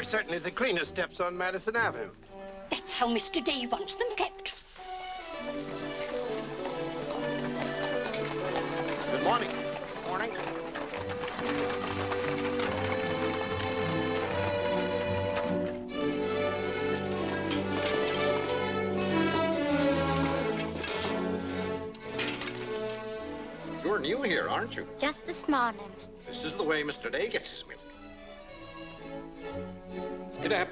are certainly the cleanest steps on Madison Avenue. That's how Mr. Day wants them kept. Good morning. Morning. You're new here, aren't you? Just this morning. This is the way Mr. Day gets his milk. Get up.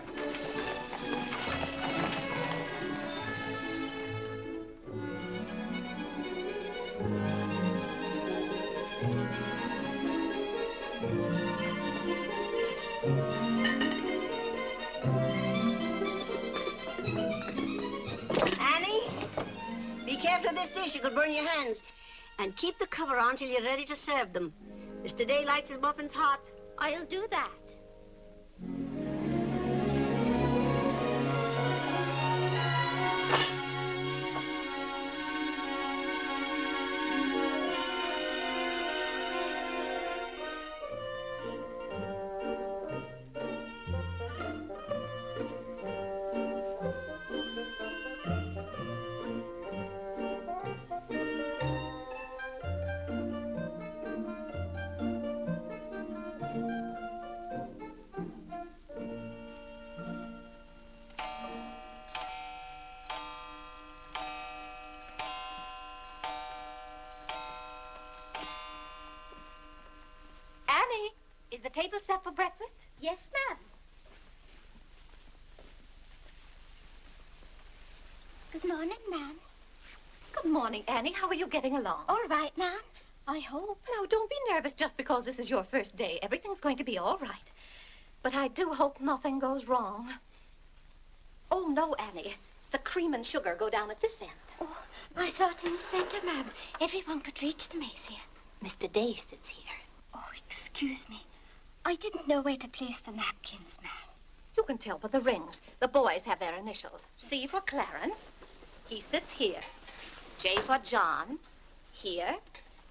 Annie, be careful of this dish. You could burn your hands. And keep the cover on till you're ready to serve them. Mr. Day likes his muffins hot. I'll do that. Is the table set for breakfast? Yes, ma'am. Good morning, ma'am. Good morning, Annie. How are you getting along? All right, ma'am. I hope. Now, don't be nervous just because this is your first day. Everything's going to be all right. But I do hope nothing goes wrong. Oh, no, Annie. The cream and sugar go down at this end. Oh, I thought in the center, ma'am. Everyone could reach the mace here. Mr. Day sits here. Oh, excuse me. I didn't know where to place the napkins, ma'am. You can tell by the rings. The boys have their initials. C for Clarence. He sits here. J for John. Here.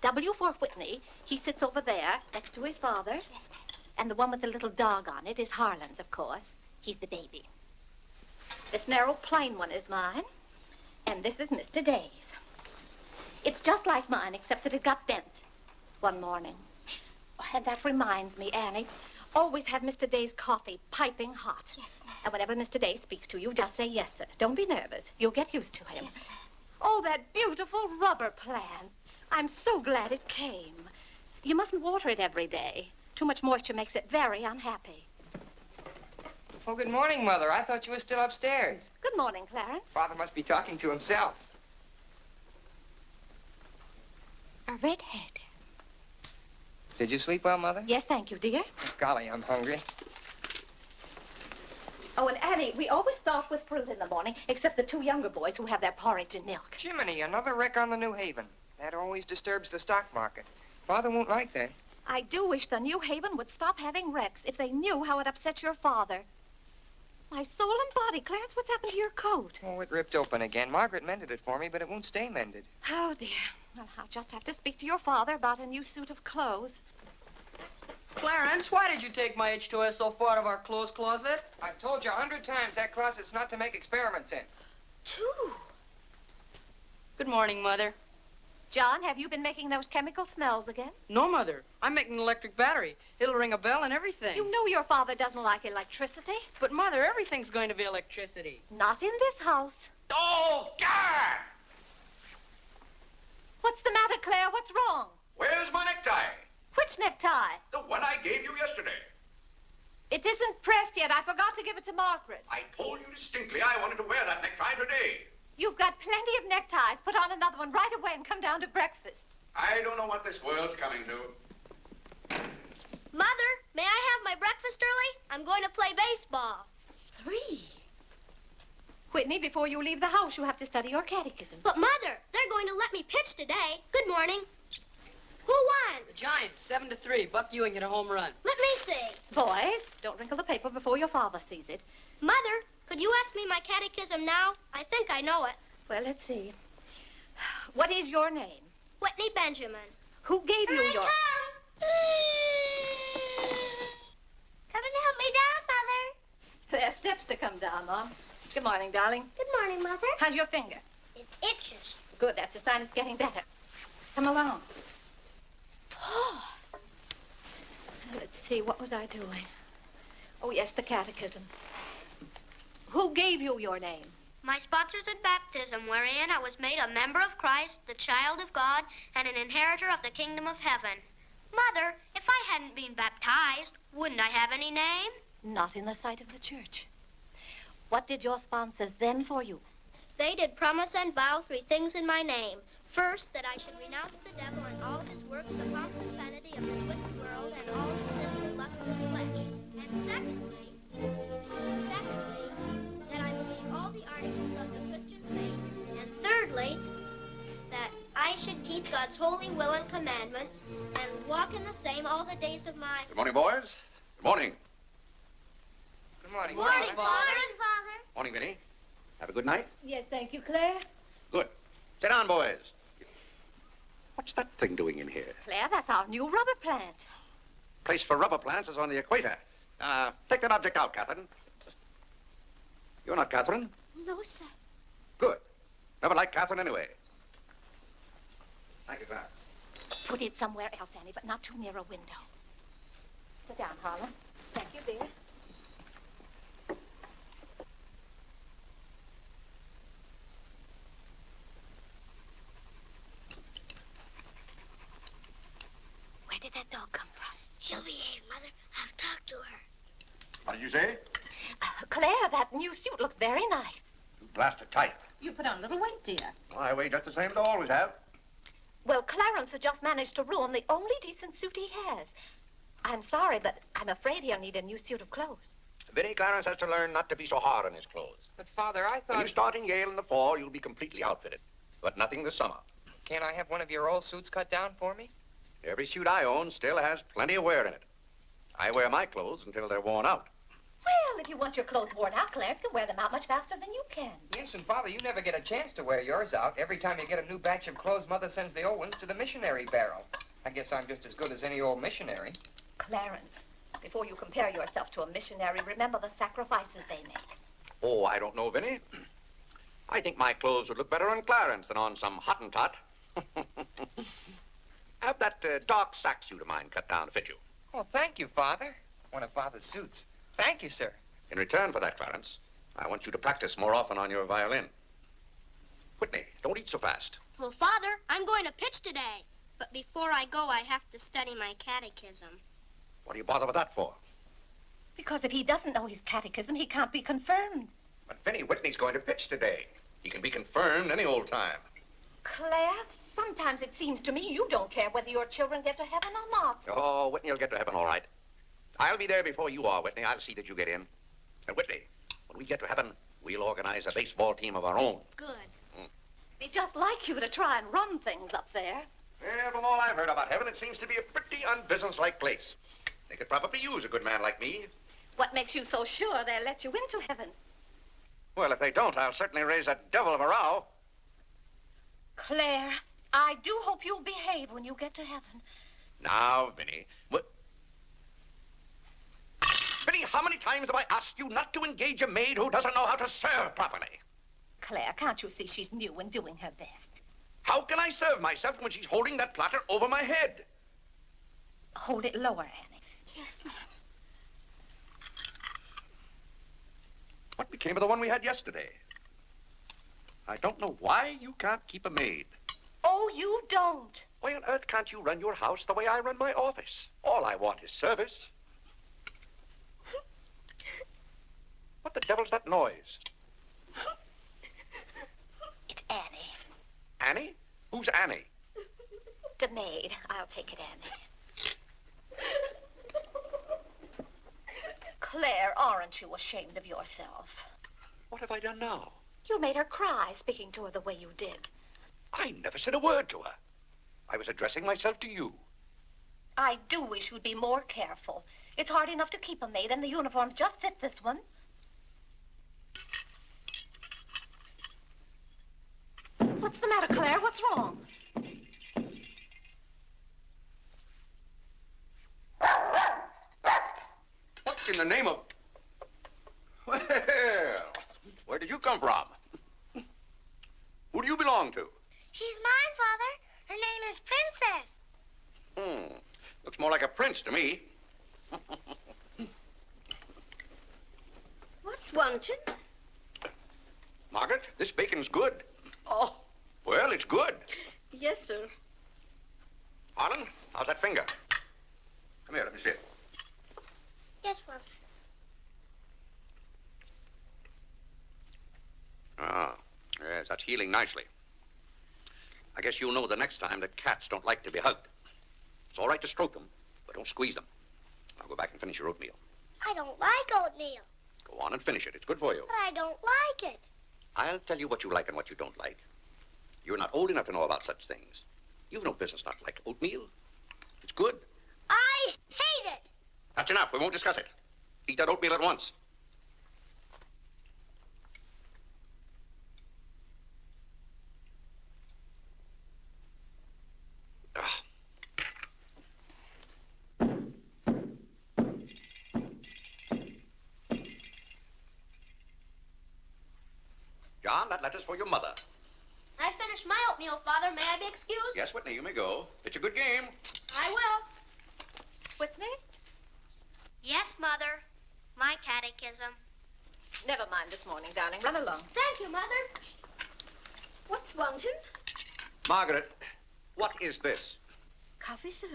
W for Whitney. He sits over there, next to his father. Yes, ma'am. And the one with the little dog on it is Harlan's, of course. He's the baby. This narrow, plain one is mine. And this is Mr. Day's. It's just like mine, except that it got bent one morning. Oh, and that reminds me, Annie, always have Mr. Day's coffee piping hot. Yes, ma'am. And whenever Mr. Day speaks to you, just say yes, sir. Don't be nervous. You'll get used to him. Yes, ma'am. Oh, that beautiful rubber plant. I'm so glad it came. You mustn't water it every day. Too much moisture makes it very unhappy. Oh, good morning, Mother. I thought you were still upstairs. Good morning, Clarence. Father must be talking to himself. A redhead. Did you sleep well, Mother? Yes, thank you, dear. Golly, I'm hungry. Oh, and Annie, we always start with fruit in the morning, except the two younger boys who have their porridge and milk. Jiminy, another wreck on the New Haven. That always disturbs the stock market. Father won't like that. I do wish the New Haven would stop having wrecks if they knew how it upsets your father. My soul and body, Clarence, what's happened to your coat? Oh, it ripped open again. Margaret mended it for me, but it won't stay mended. Oh, dear. Well, I'll just have to speak to your father about a new suit of clothes. Clarence, why did you take my H2S so far out of our clothes closet? I've told you 100 times that closet's not to make experiments in. Two. Good morning, Mother. John, have you been making those chemical smells again? No, Mother. I'm making an electric battery. It'll ring a bell and everything. You know your father doesn't like electricity. But, Mother, everything's going to be electricity. Not in this house. Oh, God! What's the matter, Claire? What's wrong? Where's my necktie? Which necktie? The one I gave you yesterday. It isn't pressed yet. I forgot to give it to Margaret. I told you distinctly I wanted to wear that necktie today. You've got plenty of neckties. Put on another one right away and come down to breakfast. I don't know what this world's coming to. Mother, may I have my breakfast early? I'm going to play baseball. 3. Whitney, before you leave the house, you have to study your catechism. But, Mother, they're going to let me pitch today. Good morning. Who won? The Giants, 7-3. Buck Ewing hit a home run. Let me see. Boys, don't wrinkle the paper before your father sees it. Mother, could you ask me my catechism now? I think I know it. Well, let's see. What is your name? Whitney Benjamin. Who gave you your... Come and help me down, Mother. Claire's steps to come down, Mom. Good morning, darling. Good morning, Mother. How's your finger? It itches. Good, that's a sign it's getting better. Come along. Oh. Let's see, what was I doing? Oh, yes, the catechism. Who gave you your name? My sponsors at baptism, wherein I was made a member of Christ, the child of God, and an inheritor of the kingdom of heaven. Mother, if I hadn't been baptized, wouldn't I have any name? Not in the sight of the church. What did your sponsors then for you? They did promise and vow 3 things in my name. First, that I should renounce the devil and all his works, the pomps and vanity of this wicked world, and all the sinful lusts of the flesh. And secondly, that I believe all the articles of the Christian faith. And thirdly, that I should keep God's holy will and commandments and walk in the same all the days of my... Good morning, boys. Good morning. Good morning, Morning, Father. Father. Morning, Vinny. Have a good night? Yes, thank you, Claire. Good. Sit down, boys. What's that thing doing in here? Claire, that's our new rubber plant. Place for rubber plants is on the equator. Take that object out, Catherine. You're not Catherine? No, sir. Good. Never liked Catherine anyway. Thank you, Clarence. Put it somewhere else, Annie, but not too near a window. Sit down, Harlan. Thank you, dear. Where did that dog come from? She'll behave, Mother. I've talked to her. What did you say? Claire, that new suit looks very nice. You blasted tight. You put on a little weight, dear. I weigh just the same as I always have. Well, Clarence has just managed to ruin the only decent suit he has. I'm sorry, but I'm afraid he'll need a new suit of clothes. Vinny, Clarence has to learn not to be so hard on his clothes. But, Father, I When you thought... start in Yale in the fall, you'll be completely outfitted. But nothing this summer. Can't I have one of your old suits cut down for me? Every suit I own still has plenty of wear in it. I wear my clothes until they're worn out. Well, if you want your clothes worn out, Clarence can wear them out much faster than you can. Yes, and, Father, you never get a chance to wear yours out. Every time you get a new batch of clothes, Mother sends the old ones to the missionary barrel. I guess I'm just as good as any old missionary. Clarence, before you compare yourself to a missionary, remember the sacrifices they make. Oh, I don't know, Vinny. I think my clothes would look better on Clarence than on some Hottentot. Have that dark sack suit of mine cut down to fit you. Oh, thank you, Father. One of Father's suits. Thank you, sir. In return for that, Clarence, I want you to practice more often on your violin. Whitney, don't eat so fast. Well, Father, I'm going to pitch today. But before I go, I have to study my catechism. What do you bother with that for? Because if he doesn't know his catechism, he can't be confirmed. But Vinny, Whitney's going to pitch today. He can be confirmed any old time. Claire, sometimes it seems to me you don't care whether your children get to heaven or not. Oh, Whitney will get to heaven all right. I'll be there before you are, Whitney. I'll see that you get in. And Whitney, when we get to heaven, we'll organize a baseball team of our own. Good. Be just like you to try and run things up there. Well, from all I've heard about heaven, it seems to be a pretty unbusinesslike place. They could probably use a good man like me. What makes you so sure they'll let you into heaven? Well, if they don't, I'll certainly raise a devil of a row. Claire, I do hope you'll behave when you get to heaven. Now, Vinny, Vinny, how many times have I asked you not to engage a maid who doesn't know how to serve properly? Claire, can't you see she's new and doing her best? How can I serve myself when she's holding that platter over my head? Hold it lower, Annie. Yes, ma'am. What became of the one we had yesterday? I don't know why you can't keep a maid. Oh, you don't. Why on earth can't you run your house the way I run my office? All I want is service. What the devil's that noise? It's Annie. Annie? Who's Annie? The maid. I'll take it, Annie. Claire, aren't you ashamed of yourself? What have I done now? You made her cry speaking to her the way you did. I never said a word to her. I was addressing myself to you. I do wish you'd be more careful. It's hard enough to keep a maid, and the uniforms just fit this one. What's the matter, Claire? What's wrong? What in the name of... Well, Where did you come from? Who do you belong to? She's mine, Father. Her name is Princess. Looks more like a prince to me. What's wanted? Margaret, this bacon's good. Oh, Well, it's good. yes, sir. Harlan, how's that finger? Come here, let me see it. Yes, Father. Ah, yes, that's healing nicely. I guess you'll know the next time that cats don't like to be hugged. It's all right to stroke them, but don't squeeze them. Now go back and finish your oatmeal. I don't like oatmeal, Go on and finish it. It's good for you. but I don't like it. I'll tell you what you like and what you don't like. You're not old enough to know about such things. You've no business not to like oatmeal. It's good. I hate it. That's enough. We won't discuss it. Eat that oatmeal at once. Ah. John, that letter's for your mother. I finished my oatmeal, Father. May I be excused? Yes, Whitney, you may go. It's a good game. I will. Whitney? Yes, Mother. My catechism. Never mind this morning, darling. Run along. Thank you, Mother. What's wanted? Margaret, what is this? Coffee, sir.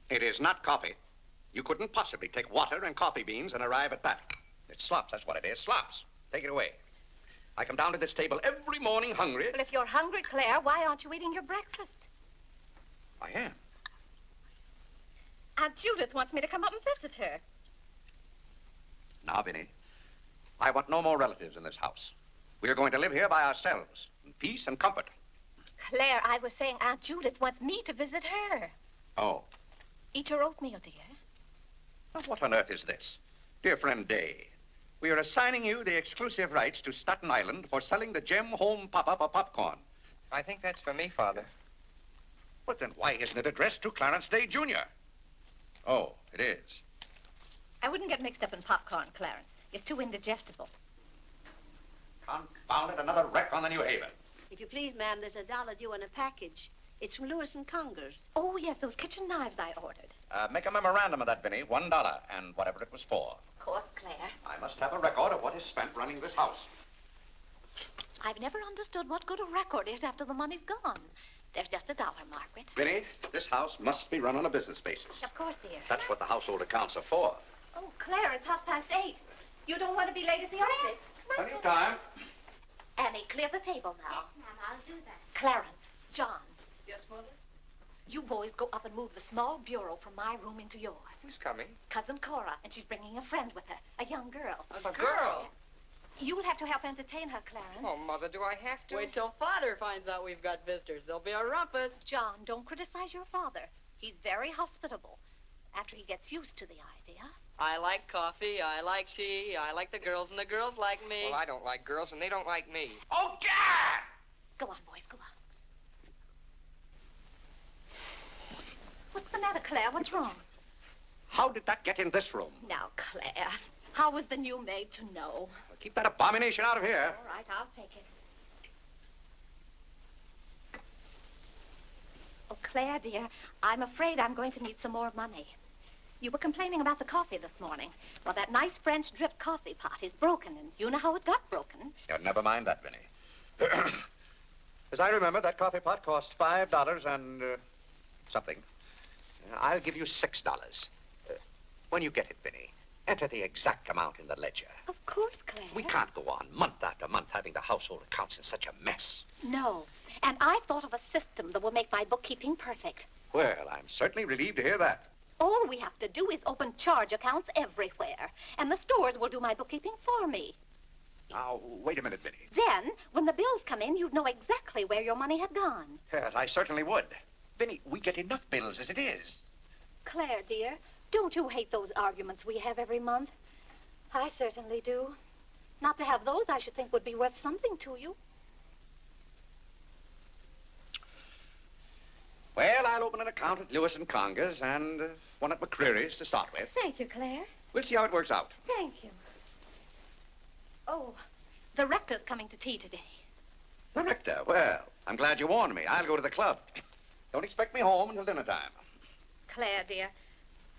It is not coffee. You couldn't possibly take water and coffee beans and arrive at that. It's slops, that's what it is. Slops. Take it away. I come down to this table every morning hungry. Well, if you're hungry, Claire, why aren't you eating your breakfast? I am. Aunt Judith wants me to come up and visit her. Now, Vinny, I want no more relatives in this house. We are going to live here by ourselves, in peace and comfort. Claire, I was saying Aunt Judith wants me to visit her. Oh. Eat your oatmeal, dear. Now, what on earth is this? Dear friend Day, we are assigning you the exclusive rights to Staten Island for selling the Gem Home Pop-Up of popcorn. I think that's for me, Father. But then why isn't it addressed to Clarence Day, Jr.? Oh, it is. I wouldn't get mixed up in popcorn, Clarence. It's too indigestible. Confound it, another wreck on the New Haven. If you please, ma'am, there's $1 due on a package. It's from Lewis and Congers. Oh, yes, those kitchen knives I ordered. Make a memorandum of that, Vinny. $1, and whatever it was for. Of course, Claire. I must have a record of what is spent running this house. I've never understood what good a record is after the money's gone. There's just $1, Margaret. Vinny, this house must be run on a business basis. Of course, dear. That's what the household accounts are for. Oh, Claire, it's 8:30. You don't want to be late at the office. Plenty of time. Annie, clear the table now. Yes, ma'am, I'll do that. Clarence, John, Yes, Mother? you boys go up and move the small bureau from my room into yours. Who's coming? Cousin Cora, and she's bringing a friend with her, a young girl. A girl? You'll have to help entertain her, Clarence. Oh, Mother, do I have to? Wait till Father finds out we've got visitors. There'll be a rumpus. John, don't criticize your father. He's very hospitable. After he gets used to the idea. I like coffee, I like tea, I like the girls, and the girls like me. Well, I don't like girls, and they don't like me. Oh, God! Go on, boys, go on. What's the matter, Claire? What's wrong? How did that get in this room? Now, Claire, how was the new maid to know? Well, keep that abomination out of here. All right, I'll take it. Oh, Claire, dear, I'm afraid I'm going to need some more money. You were complaining about the coffee this morning. Well, that nice French drip coffee pot is broken, and you know how it got broken. Yeah, never mind that, Vinny. As I remember, that coffee pot cost $5 and something. I'll give you $6. When you get it, Vinny, enter the exact amount in the ledger. Of course, Claire. We can't go on month after month having the household accounts in such a mess. No, and I've thought of a system that will make my bookkeeping perfect. Well, I'm certainly relieved to hear that. All we have to do is open charge accounts everywhere, and the stores will do my bookkeeping for me. Now, wait a minute, Vinny. Then, when the bills come in, you'd know exactly where your money had gone. Yes, I certainly would. Vinny, we get enough bills as it is. Claire, dear, don't you hate those arguments we have every month? I certainly do. Not to have those, I should think, would be worth something to you. Well, I'll open an account at Lewis and Congers and one at McCreary's to start with. Thank you, Claire. We'll see how it works out. Thank you. Oh, The rector's coming to tea today. The rector? Well, I'm glad you warned me. I'll go to the club. Don't expect me home until dinner time. Claire, dear,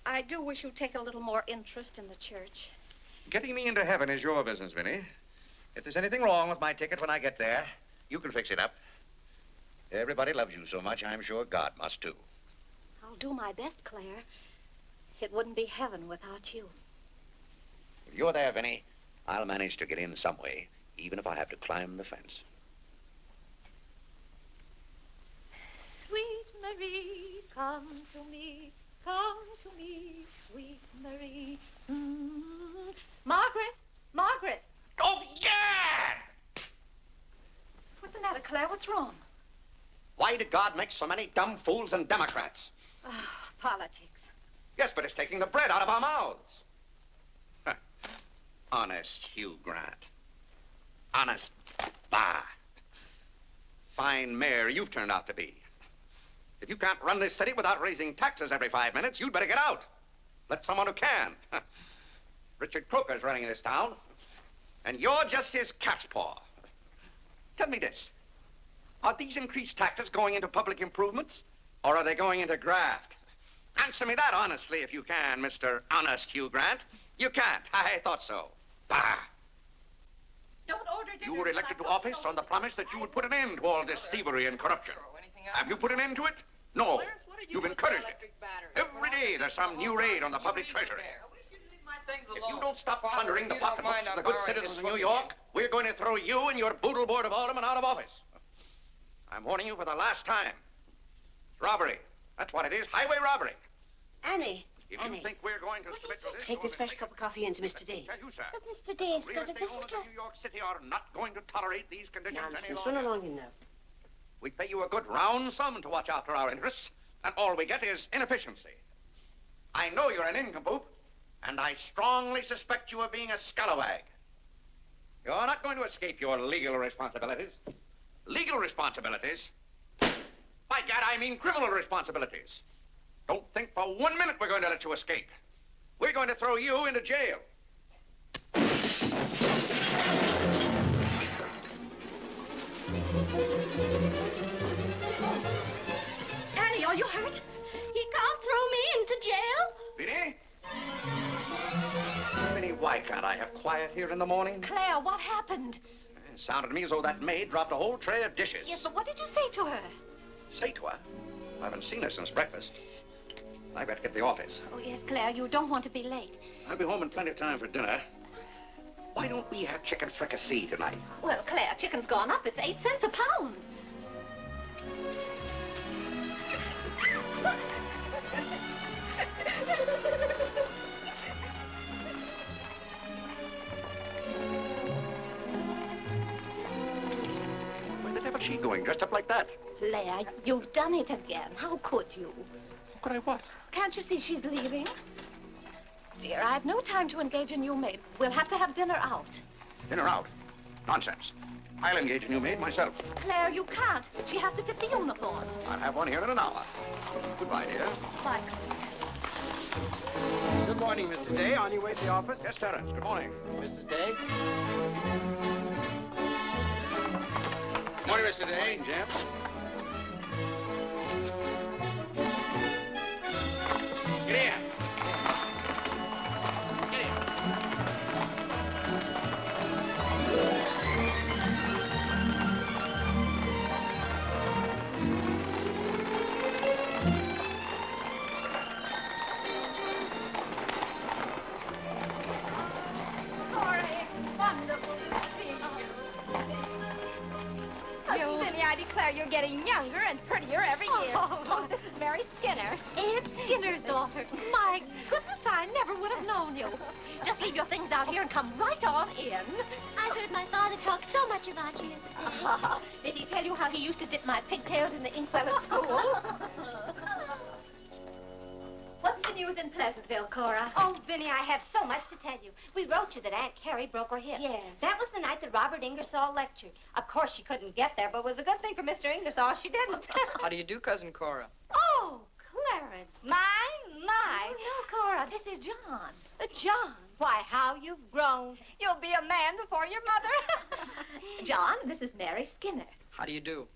I do wish you'd take a little more interest in the church. Getting me into heaven is your business, Vinny. If there's anything wrong with my ticket when I get there, you can fix it up. Everybody loves you so much, I'm sure God must too. I'll do my best, Claire. It wouldn't be heaven without you. If you're there, Vinny, I'll manage to get in some way, even if I have to climb the fence. Sweet Marie, come to me, sweet Marie. Margaret, Margaret. Oh, Gad! What's the matter, Claire? What's wrong? Why did God make so many dumb fools and Democrats? Oh, politics. Yes, but it's taking the bread out of our mouths. Huh. Honest Hugh Grant. Honest, bah. Fine mayor you've turned out to be. If you can't run this city without raising taxes every 5 minutes, you'd better get out. Let someone who can. Richard Croker's running this town, and you're just his cat's paw. Tell me this. Are these increased taxes going into public improvements, or are they going into graft? Answer me that honestly if you can, Mr. Honest Hugh Grant. You can't. I thought so. Bah! Don't order dinner. You were elected to office on the promise that you would put an end to all this thievery and corruption. Have you put an end to it? No. You've encouraged it. Every day there's some new raid on the public treasury. If you don't stop plundering the pocketbooks of the good citizens of New York, we're going to throw you and your boodle board of aldermen out of office. I'm warning you for the last time. It's robbery. That's what it is, highway robbery. Annie. If Annie. you think we're going to submit to this... Take this fresh cup of coffee into Mr. Day. Tell you, sir. But Mr. Day's Real got a estate owners visitor. in New York City are not going to tolerate these conditions any Nonsense. longer. Run along in now. We pay you a good round sum to watch after our interests, and all we get is inefficiency. I know you're an nincompoop, and I strongly suspect you of being a scalawag. You're not going to escape your legal responsibilities. Legal responsibilities? By gad, I mean criminal responsibilities. Don't think for 1 minute we're going to let you escape. We're going to throw you into jail. Annie, are you hurt? He can't throw me into jail. Vinny? Vinny, why can't I have quiet here in the morning? Claire, what happened? It sounded to me as though that maid dropped a whole tray of dishes. Yes, but what did you say to her? Say to her, I haven't seen her since breakfast. I better get to the office. Oh, yes, Claire, you don't want to be late. I'll be home in plenty of time for dinner. Why don't we have chicken fricassee tonight? Well, Claire, chicken's gone up. It's 8 cents a pound. Where the devil's she going, dressed up like that? Claire, you've done it again. How could you? Could I what? Can't you see she's leaving? Dear, I've no time to engage a new maid. We'll have to have dinner out. Dinner out? Nonsense. I'll engage a new maid myself. Claire, you can't. She has to fit the uniforms. I'll have one here in an hour. Goodbye, dear. Bye, Claire. Good morning, Mr. Day. On your way to the office? Yes, Terence. Good morning. Mrs. Day? Morning, Mr. Day. Jim? Get here. Vinny, I declare you're getting younger and prettier every year. Oh, this is Mary Skinner. Aunt Skinner's daughter. My goodness, I never would have known you. Just leave your things out here and come right on in. I've heard my father talk so much about you, Mrs. Day. Did he tell you how he used to dip my pigtails in the inkwell at school? What's the news in Pleasantville, Cora? Oh, Vinny, I have so much to tell you. We wrote you that Aunt Carrie broke her hip. Yes. That was the night that Robert Ingersoll lectured. Of course, she couldn't get there, but it was a good thing for Mr. Ingersoll she didn't. How do you do, Cousin Cora? Oh, Clarence, my. Oh, no, Cora, this is John. John, why, how you've grown. You'll be a man before your mother. John, this is Mary Skinner. How do you do?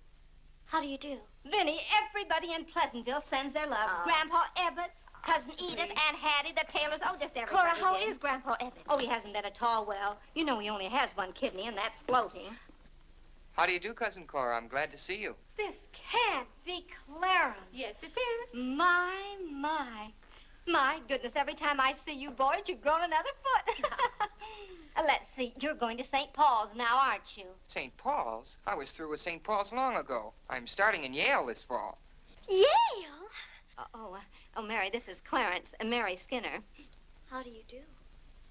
How do you do? Vinny, everybody in Pleasantville sends their love. Oh. Grandpa Ebbets, Cousin Edith, Aunt Hattie, the Taylors. Oh, just everybody. Cora, how kid. is Grandpa Ebbets? Oh, he hasn't been at all well. You know he only has one kidney, and that's floating. How do you do, Cousin Cora? I'm glad to see you. This can't be Clarence. Yes, it is. My. My goodness, every time I see you boys, you've grown another foot. Let's see, you're going to St. Paul's now, aren't you? St. Paul's? I was through with St. Paul's long ago. I'm starting in Yale this fall. Yale? Oh, Mary, this is Clarence, Mary Skinner. How do you do?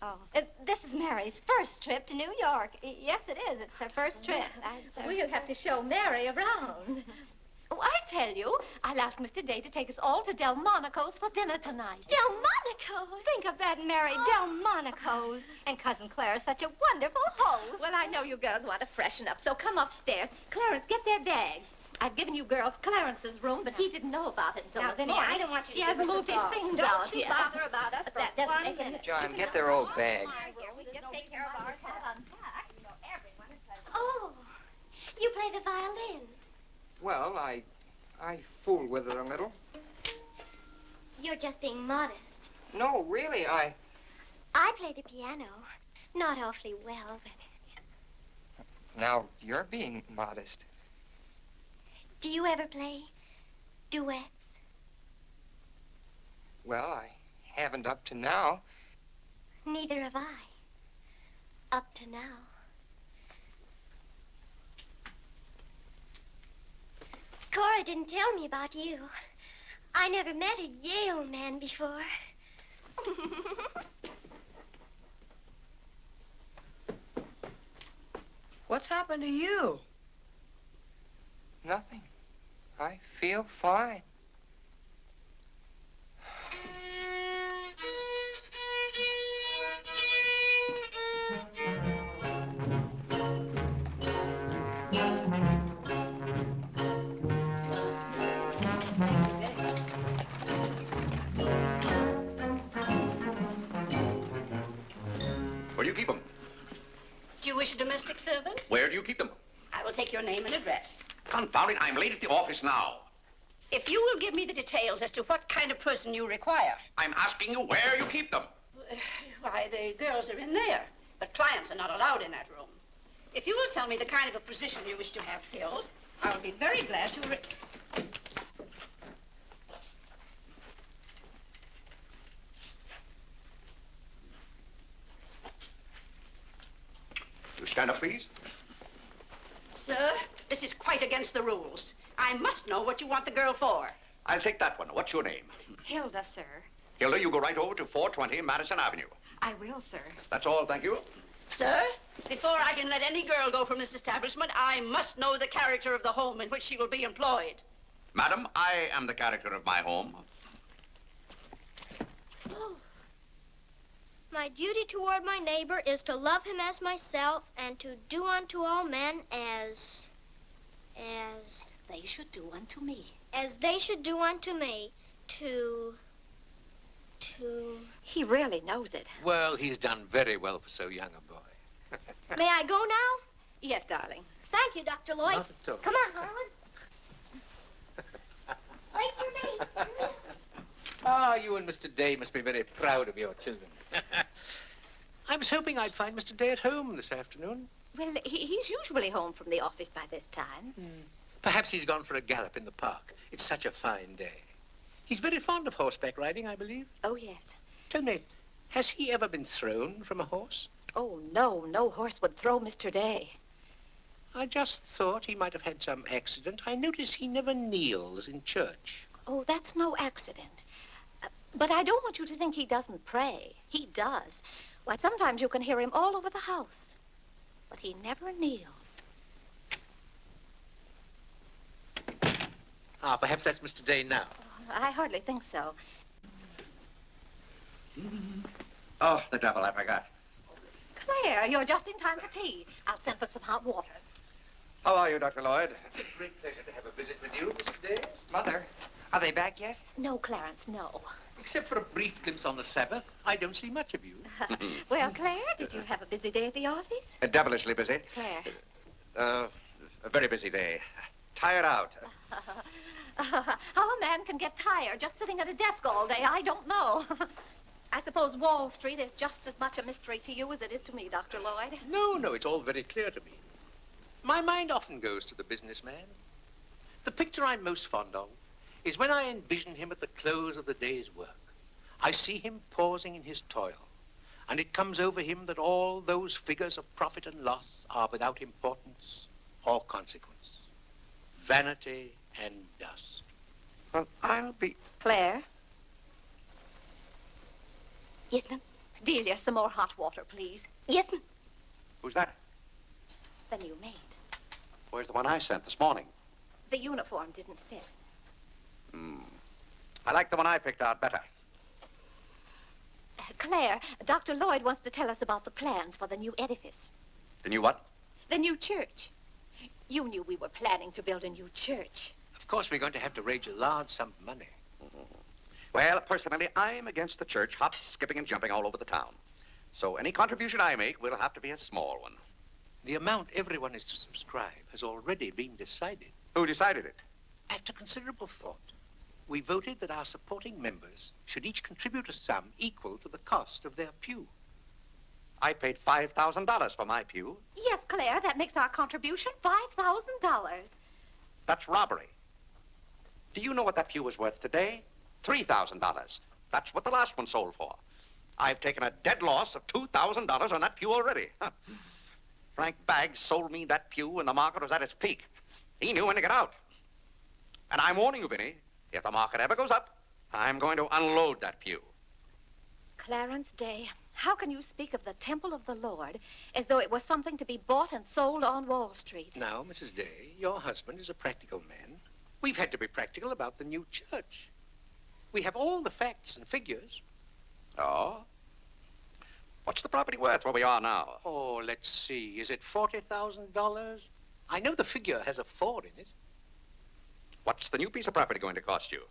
Oh, this is Mary's first trip to New York. Yes, it is. It's her first trip. We'll have to show Mary around. Oh, I tell you, I'll ask Mr. Day to take us all to Delmonico's for dinner tonight. Delmonico's? Think of that, Mary. Delmonico's. And Cousin Clara's such a wonderful host. Well, I know you girls want to freshen up, so come upstairs. Clarence, get their bags. I've given you girls Clarence's room, but he didn't know about it until Now, this Vinny, morning. I don't want you to He hasn't give us moved a his thought. things Don't out you yet. bother about us But for that doesn't 1 make any minute. John, get their old bags. Here, we just take care of ourselves. Oh, you play the violin. Well, I fool with it a little. You're just being modest. No, really, I play the piano. Not awfully well, but... Now, you're being modest. Do you ever play duets? Well, I haven't up to now. Neither have I. Up to now. Cora didn't tell me about you. I never met a Yale man before. What's happened to you? Nothing. I feel fine. Where do you keep them? Do you wish a domestic servant? Where do you keep them? I will take your name and address. Confound it, I'm late at the office now. If you will give me the details as to what kind of person you require. I'm asking you where you keep them. Why, the girls are in there, but clients are not allowed in that room. If you will tell me the kind of a position you wish to have filled, I will be very glad to... You stand up, please. Sir, this is quite against the rules. I must know what you want the girl for. I'll take that one. What's your name? Hilda, sir. Hilda, you go right over to 420 Madison Avenue. I will, sir. That's all, thank you. Sir, before I can let any girl go from this establishment, I must know the character of the home in which she will be employed. Madam, I am the character of my home. My duty toward my neighbor is to love him as myself and to do unto all men as They should do unto me. they should do unto me. To... He really knows it. Well, he's done very well for so young a boy. May I go now? Yes, darling. Thank you, Dr. Lloyd. Not at all. Come on, Harlan. Wait for me. Ah, you and Mr. Day must be very proud of your children. I was hoping I'd find Mr. Day at home this afternoon. Well, he's usually home from the office by this time. Perhaps he's gone for a gallop in the park. It's such a fine day. He's very fond of horseback riding, I believe. Oh, yes. Tell me, has he ever been thrown from a horse? Oh, no horse would throw Mr. Day. I just thought he might have had some accident. I notice he never kneels in church. Oh, that's no accident. But I don't want you to think he doesn't pray. He does. Why, sometimes you can hear him all over the house. But he never kneels. Ah, perhaps that's Mr. Day now. I hardly think so. Oh, the devil, I forgot. Claire, you're just in time for tea. I'll send for some hot water. How are you, Dr. Lloyd? It's a great pleasure to have a visit with you, Mr. Day. Mother, are they back yet? No, Clarence, no. Except for a brief glimpse on the Sabbath, I don't see much of you. Well, Claire, did you have a busy day at the office? Devilishly busy. Claire, A very busy day. Tired out. How a man can get tired just sitting at a desk all day, I don't know. I suppose Wall Street is just as much a mystery to you as it is to me, Dr. Lloyd. No, it's all very clear to me. My mind often goes to the businessman. The picture I'm most fond of is when I envision him at the close of the day's work. I see him pausing in his toil, and it comes over him that all those figures of profit and loss are without importance or consequence. Vanity and dust. Well, I'll be... Claire? Yes, ma'am. Delia, some more hot water, please. Yes, ma'am. Who's that? The new maid. Where's the one I sent this morning? The uniform didn't fit. I like the one I picked out better. Claire, Dr. Lloyd wants to tell us about the plans for the new edifice. The new what? The new church. You knew we were planning to build a new church. Of course, we're going to have to raise a large sum of money. Well, personally, I'm against the church hopping, skipping, and jumping all over the town. So any contribution I make will have to be a small one. The amount everyone is to subscribe has already been decided. Who decided it? After considerable thought, we voted that our supporting members should each contribute a sum equal to the cost of their pew. I paid $5,000 for my pew. Yes, Claire, that makes our contribution $5,000. That's robbery. Do you know what that pew was worth today? $3,000. That's what the last one sold for. I've taken a dead loss of $2,000 on that pew already. Frank Baggs sold me that pew when the market was at its peak. He knew when to get out. And I'm warning you, Vinny, if the market ever goes up, I'm going to unload that pew. Clarence Day, how can you speak of the temple of the Lord as though it was something to be bought and sold on Wall Street? Now, Mrs. Day, your husband is a practical man. We've had to be practical about the new church. We have all the facts and figures. Oh? What's the property worth where we are now? Oh, let's see. Is it $40,000? I know the figure has a 4 in it. What's the new piece of property going to cost you?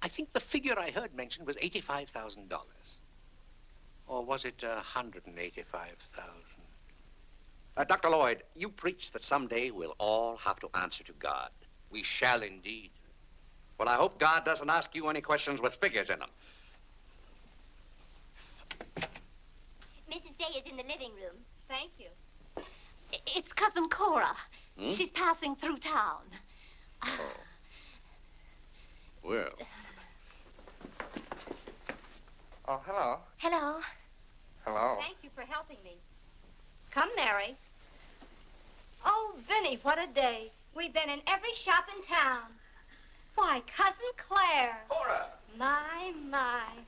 I think the figure I heard mentioned was $85,000. Or was it $185,000? Dr. Lloyd, you preach that someday we'll all have to answer to God. We shall indeed. Well, I hope God doesn't ask you any questions with figures in them. Mrs. Day is in the living room. Thank you. It's Cousin Cora. She's passing through town. Oh. Well. Oh, hello. Hello. Hello. Thank you for helping me. Come, Mary. Oh, Vinny, what a day. We've been in every shop in town. Why, Cousin Claire. Cora! My.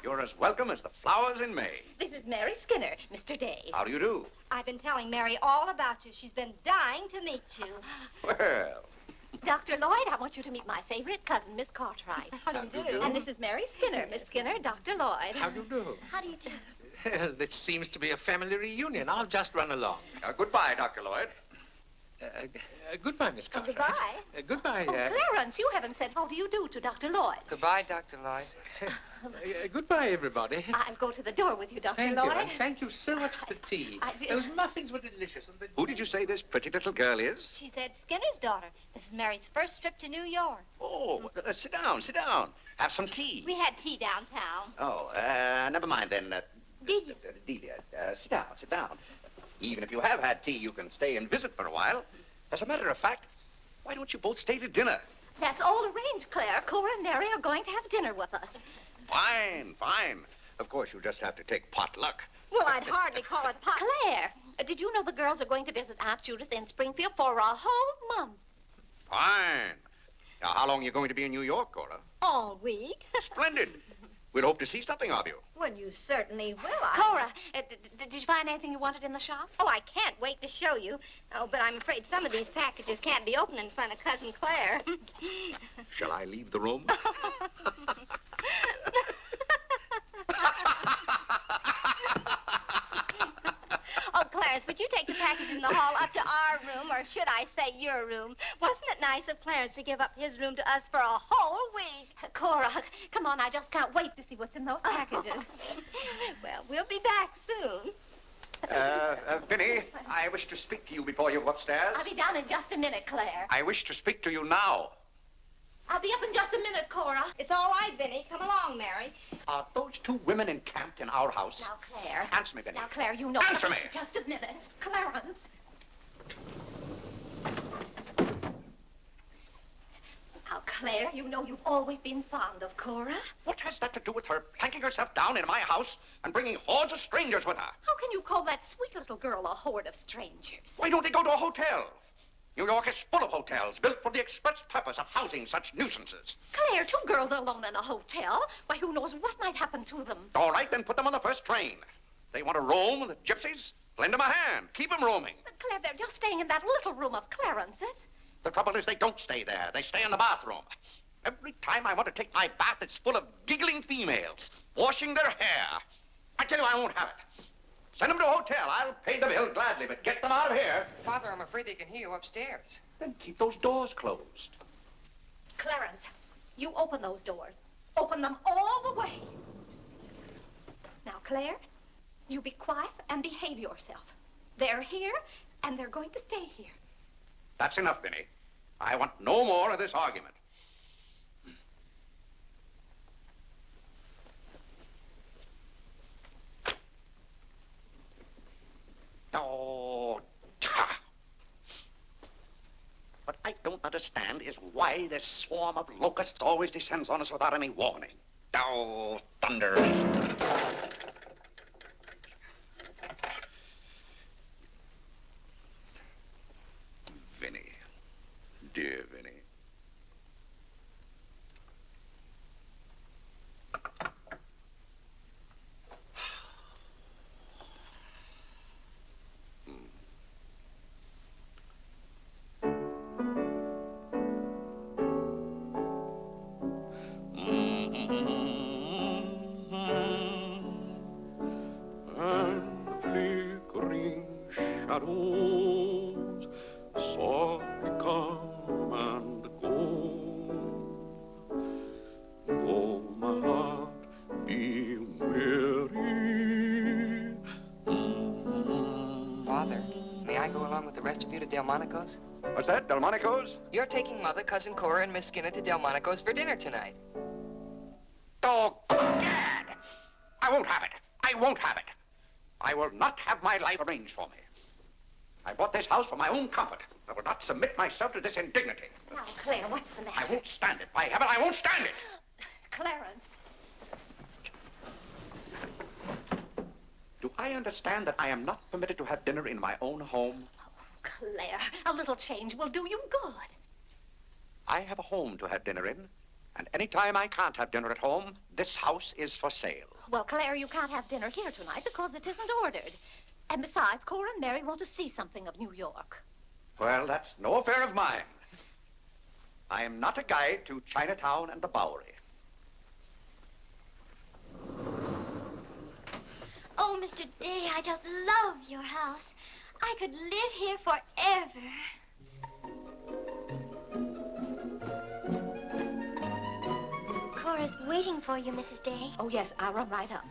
You're as welcome as the flowers in May. This is Mary Skinner, Mr. Day. How do you do? I've been telling Mary all about you. She's been dying to meet you. Well. Dr. Lloyd, I want you to meet my favorite cousin, Miss Cartwright. How do you do? And this is Mary Skinner. Miss Skinner, Dr. Lloyd. How do you do? How do you do? This seems to be a family reunion. I'll just run along. Goodbye, Dr. Lloyd. Goodbye, Miss Cartwright. Goodbye. Goodbye. Oh, Clarence, you haven't said how do you do to Dr. Lloyd. Goodbye, Dr. Lloyd. Goodbye, everybody. I'll go to the door with you, Dr. Thank Lloyd. you, and thank you so much for the tea. Those muffins were delicious. And Who did you say this pretty little girl is? She said Skinner's daughter. This is Mary's first trip to New York. Oh, sit down, sit down. Have some tea. We had tea downtown. Oh, never mind then. Delia. Delia, sit down, sit down. Even if you have had tea, you can stay and visit for a while. As a matter of fact, why don't you both stay to dinner? That's all arranged, Claire. Cora and Mary are going to have dinner with us. Fine, fine. Of course, you just have to take potluck. Well, I'd hardly call it pot. Claire, did you know the girls are going to visit Aunt Judith in Springfield for a whole month? Fine. Now, how long are you going to be in New York, Cora? All week. Splendid. We'd hope to see something of you. Well, you certainly will. Cora, did you find anything you wanted in the shop? Oh, I can't wait to show you. Oh, but I'm afraid some of these packages can't be opened in front of Cousin Claire. Shall I leave the room? Oh, Clarence, would you take the packages in the hall up to our room, or should I say your room? Wasn't it nice of Clarence to give up his room to us for a whole week? Cora, come on, I just can't wait to see what's in those packages. Well, we'll be back soon. Vinny, I wish to speak to you before you go upstairs. I'll be down in just a minute, Claire. I wish to speak to you now. I'll be up in just a minute, Cora. It's all right, Vinny. Come along, Mary. Are those two women encamped in our house? Now, Claire. Answer me, Vinny. Now, Claire, you know... Answer me! Just a minute. Clarence. Now, Claire, you know you've always been fond of Cora. What has that to do with her planking herself down in my house and bringing hordes of strangers with her? How can you call that sweet little girl a horde of strangers? Why don't they go to a hotel? New York is full of hotels built for the express purpose of housing such nuisances. Claire, two girls alone in a hotel? Why, who knows what might happen to them? All right, then put them on the first train. They want to roam with the gypsies? Lend them a hand. Keep them roaming. But, Claire, they're just staying in that little room of Clarence's. The trouble is they don't stay there. They stay in the bathroom. Every time I want to take my bath, it's full of giggling females, washing their hair. I tell you, I won't have it. Send them to a hotel. I'll pay the bill gladly, but get them out of here. Father, I'm afraid they can hear you upstairs. Then keep those doors closed. Clarence, you open those doors. Open them all the way. Now, Claire, you be quiet and behave yourself. They're here, and they're going to stay here. That's enough, Vinny. I want no more of this argument. Oh, what I don't understand is why this swarm of locusts always descends on us without any warning. Oh, thunder. Vinny. Dear Vinny. Shadows softly come and go. Oh, my heart, be merry. Father, may I go along with the rest of you to Delmonico's? What's that, Delmonico's? You're taking Mother, Cousin Cora, and Miss Skinner to Delmonico's for dinner tonight. Oh, Gad! I won't have it. I won't have it. I will not have my life arranged for me. I bought this house for my own comfort. I will not submit myself to this indignity. Now, Claire, what's the matter? I won't stand it. By heaven, I won't stand it. Clarence. Do I understand that I am not permitted to have dinner in my own home? Oh, Claire, a little change will do you good. I have a home to have dinner in, and any time I can't have dinner at home, this house is for sale. Well, Claire, you can't have dinner here tonight because it isn't ordered. And besides, Cora and Mary want to see something of New York. Well, that's no affair of mine. I am not a guide to Chinatown and the Bowery. Oh, Mr. Day, I just love your house. I could live here forever. Cora's waiting for you, Mrs. Day. Oh, yes, I'll run right up.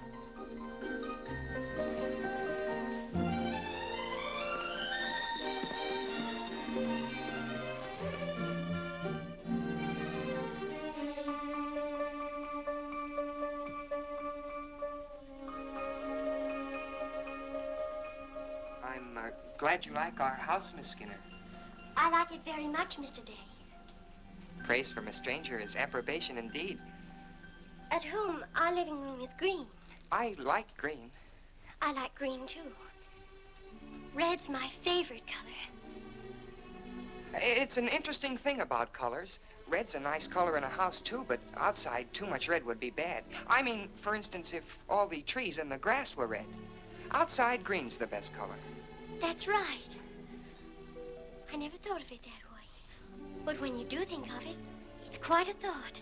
I'm glad you like our house, Miss Skinner. I like it very much, Mr. Day. Praise from a stranger is approbation indeed. At home, our living room is green. I like green. I like green, too. Red's my favorite color. It's an interesting thing about colors. Red's a nice color in a house, too, but outside, too much red would be bad. I mean, for instance, if all the trees and the grass were red. Outside, green's the best color. That's right. I never thought of it that way. But when you do think of it, it's quite a thought.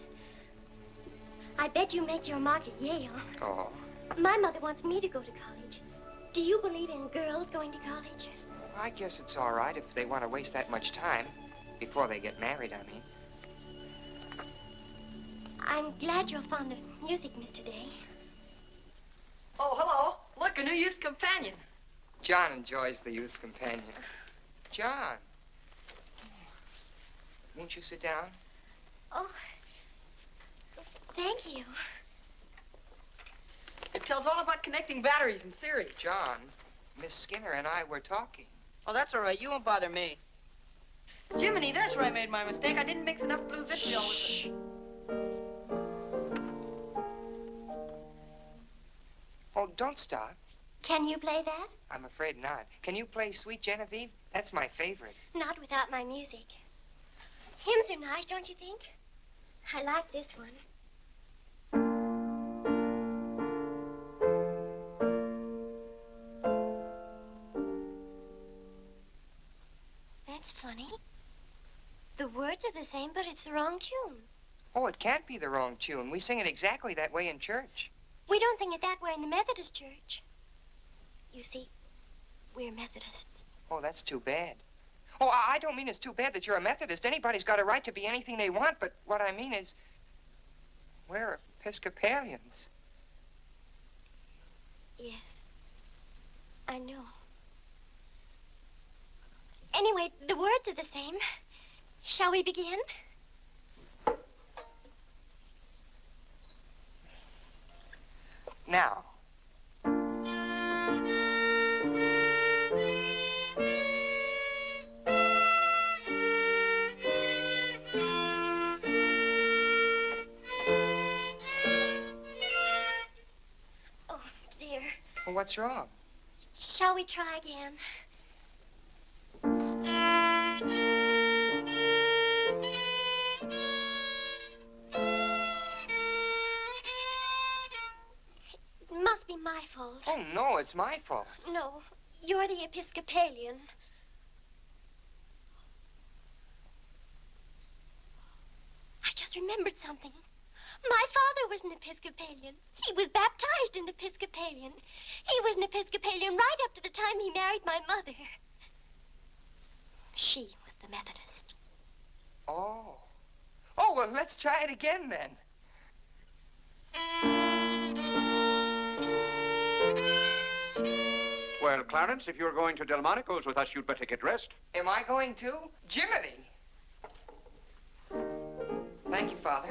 I bet you make your mark at Yale. Oh. My mother wants me to go to college. Do you believe in girls going to college? I guess it's all right if they want to waste that much time. Before they get married, I mean. I'm glad you're fond of music, Mr. Day. Oh, hello. Look, a new youth companion. John enjoys the youth's companion. John. Won't you sit down? Oh, thank you. It tells all about connecting batteries in series. John, Miss Skinner and I were talking. Oh, that's all right. You won't bother me. Jiminy, there's where I made my mistake. I didn't mix enough blue vitriol with it. Oh, don't stop. Can you play that? I'm afraid not. Can you play Sweet Genevieve? That's my favorite. Not without my music. Hymns are nice, don't you think? I like this one. That's funny. The words are the same, but it's the wrong tune. Oh, it can't be the wrong tune. We sing it exactly that way in church. We don't sing it that way in the Methodist church. You see, we're Methodists. Oh, that's too bad. Oh, I don't mean it's too bad that you're a Methodist. Anybody's got a right to be anything they want, but what I mean is, we're Episcopalians. Yes, I know. Anyway, the words are the same. Shall we begin? Now. Oh, dear. Well, what's wrong? Shall we try again? It must be my fault. Oh, no, it's my fault. No, you're the Episcopalian. I just remembered something. My father was an Episcopalian. He was baptized an Episcopalian. He was an Episcopalian right up to the time he married my mother. She was the Methodist. Oh. Oh, well, let's try it again then. Well, Clarence, if you're going to Delmonico's with us, you'd better get dressed. Am I going to? Jiminy. Thank you, Father.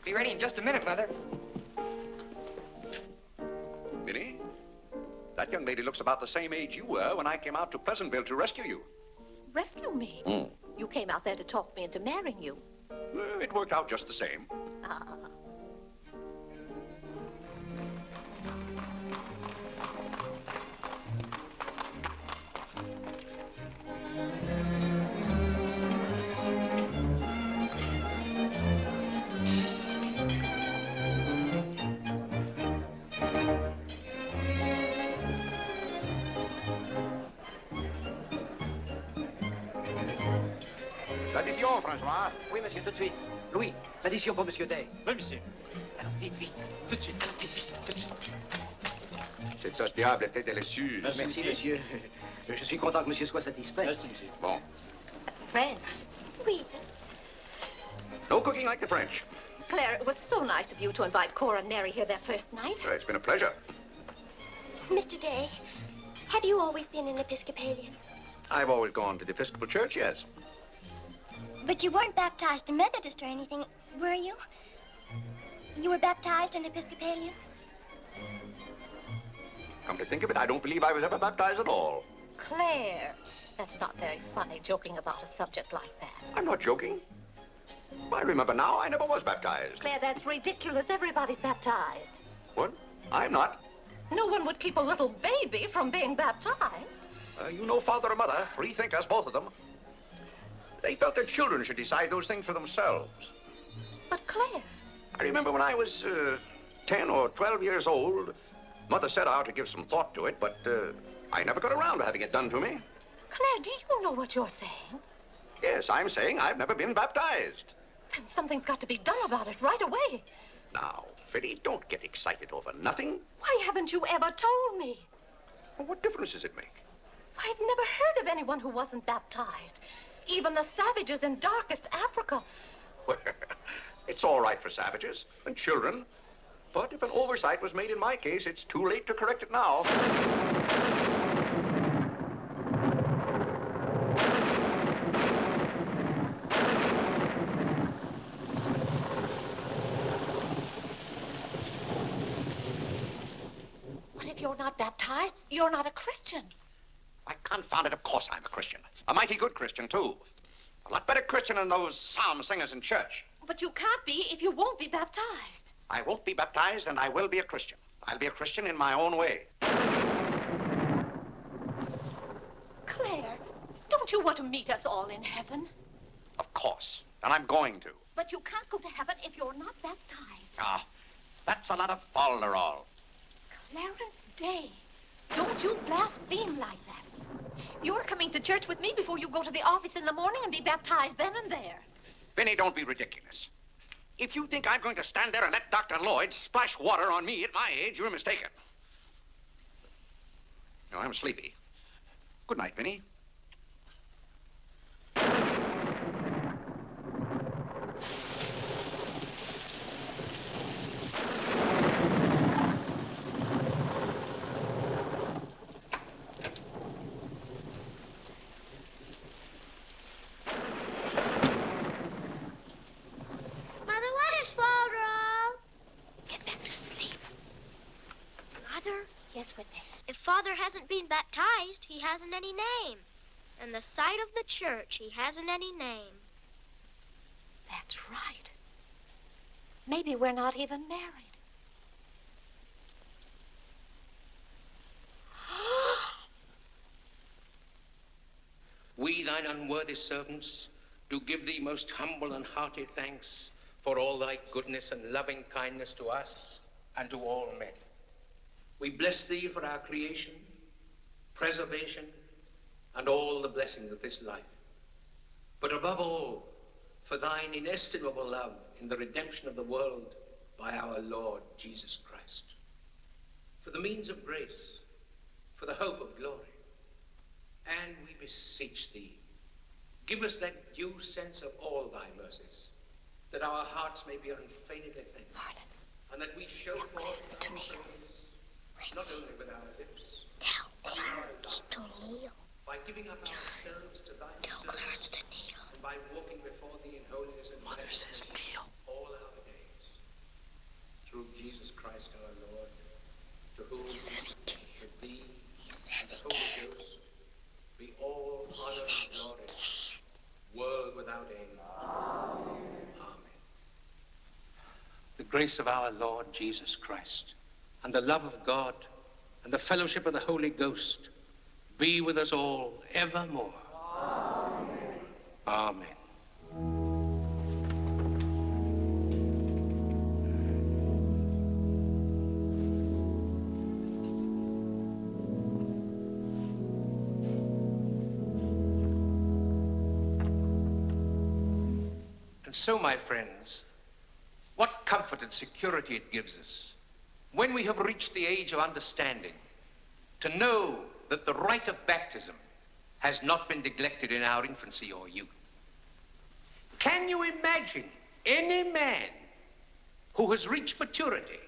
Be ready in just a minute, Mother. Minnie, that young lady looks about the same age you were when I came out to Pleasantville to rescue you. Rescue me? You came out there to talk me into marrying you. It worked out just the same. Ah. L'addition, François. Oui, monsieur, tout de suite. Louis, l'addition pour monsieur Day. Oui, monsieur. Alors, vite, vite, tout de suite. Alors, vite, vite, tout de suite. Cette sauce diable était délicieuse. Merci, monsieur. Je suis content que monsieur soit satisfait. Merci, monsieur. Bon. French. Oui. No cooking like the French. Claire, it was so nice of you to invite Cora and Mary here their first night. It's been a pleasure. Mr. Day, have you always been an Episcopalian? I've always gone to the Episcopal Church, yes. But you weren't baptized a Methodist or anything, were you? You were baptized an Episcopalian? Come to think of it, I don't believe I was ever baptized at all. Claire, that's not very funny, joking about a subject like that. I'm not joking. I remember now, I never was baptized. Claire, that's ridiculous. Everybody's baptized. What? I'm not. No one would keep a little baby from being baptized. You know father or mother, free thinkers, both of them. They felt their children should decide those things for themselves. But Claire... I remember when I was 10 or 12 years old, Mother said I ought to give some thought to it, but I never got around to having it done to me. Claire, do you know what you're saying? Yes, I'm saying I've never been baptized. Then something's got to be done about it right away. Now, Freddie, don't get excited over nothing. Why haven't you ever told me? Well, what difference does it make? I've never heard of anyone who wasn't baptized. Even the savages in darkest Africa. Well, it's all right for savages and children. But if an oversight was made in my case, it's too late to correct it now. baptized, you're not a Christian. Why, confound it, of course I'm a Christian. A mighty good Christian, too. A lot better Christian than those psalm singers in church. But you can't be if you won't be baptized. I won't be baptized, and I will be a Christian. I'll be a Christian in my own way. Claire, don't you want to meet us all in heaven? Of course, and I'm going to. But you can't go to heaven if you're not baptized. Ah, that's a lot of falderall. Clarence Day, don't you blaspheme like that. You're coming to church with me before you go to the office in the morning and be baptized then and there. Vinny, don't be ridiculous. If you think I'm going to stand there and let Dr. Lloyd splash water on me at my age, you're mistaken. No, I'm sleepy. Good night, Vinny. Yes, Whitney. If Father hasn't been baptized, he hasn't any name. In the sight of the church, he hasn't any name. That's right. Maybe we're not even married. We, thine unworthy servants, do give thee most humble and hearty thanks for all thy goodness and loving kindness to us and to all men. We bless thee for our creation, preservation, and all the blessings of this life. But above all, for thine inestimable love in the redemption of the world by our Lord Jesus Christ. For the means of grace, for the hope of glory. And we beseech thee, give us that due sense of all thy mercies, that our hearts may be unfeignedly thankful, and that we show forth thy praise, not only with our lips, Tell Clarence to kneel. by giving up ourselves to thy service, and by walking before thee in holiness and Mother says kneel all our days. Through Jesus Christ our Lord, to whom with thee and the Holy Ghost be all honor and glory, world without end. Amen. Amen. The grace of our Lord Jesus Christ, and the love of God, and the fellowship of the Holy Ghost be with us all evermore. Amen. Amen. And so, my friends, what comfort and security it gives us when we have reached the age of understanding, to know that the rite of baptism has not been neglected in our infancy or youth. Can you imagine any man who has reached maturity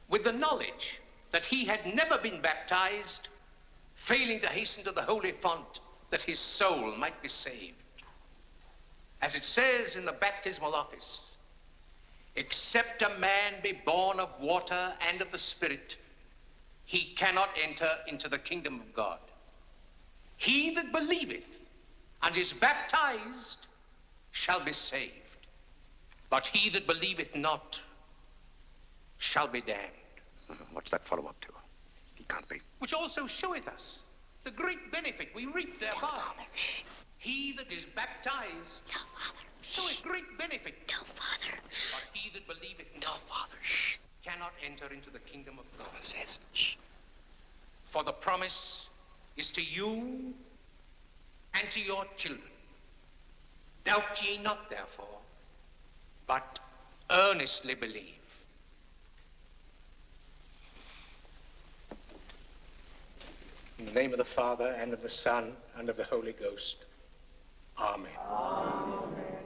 with the knowledge that he had never been baptized, failing to hasten to the holy font that his soul might be saved? As it says in the baptismal office, except a man be born of water and of the Spirit, he cannot enter into the kingdom of God. He that believeth and is baptized shall be saved, but he that believeth not shall be damned. What's that follow up to? He can't be. Which also showeth us the great benefit we reap thereby. He that is baptized showeth great benefit. But he that believeth not cannot enter into the kingdom of God. Says, for the promise is to you and to your children. Doubt ye not, therefore, but earnestly believe. In the name of the Father, and of the Son, and of the Holy Ghost. Amen. Amen.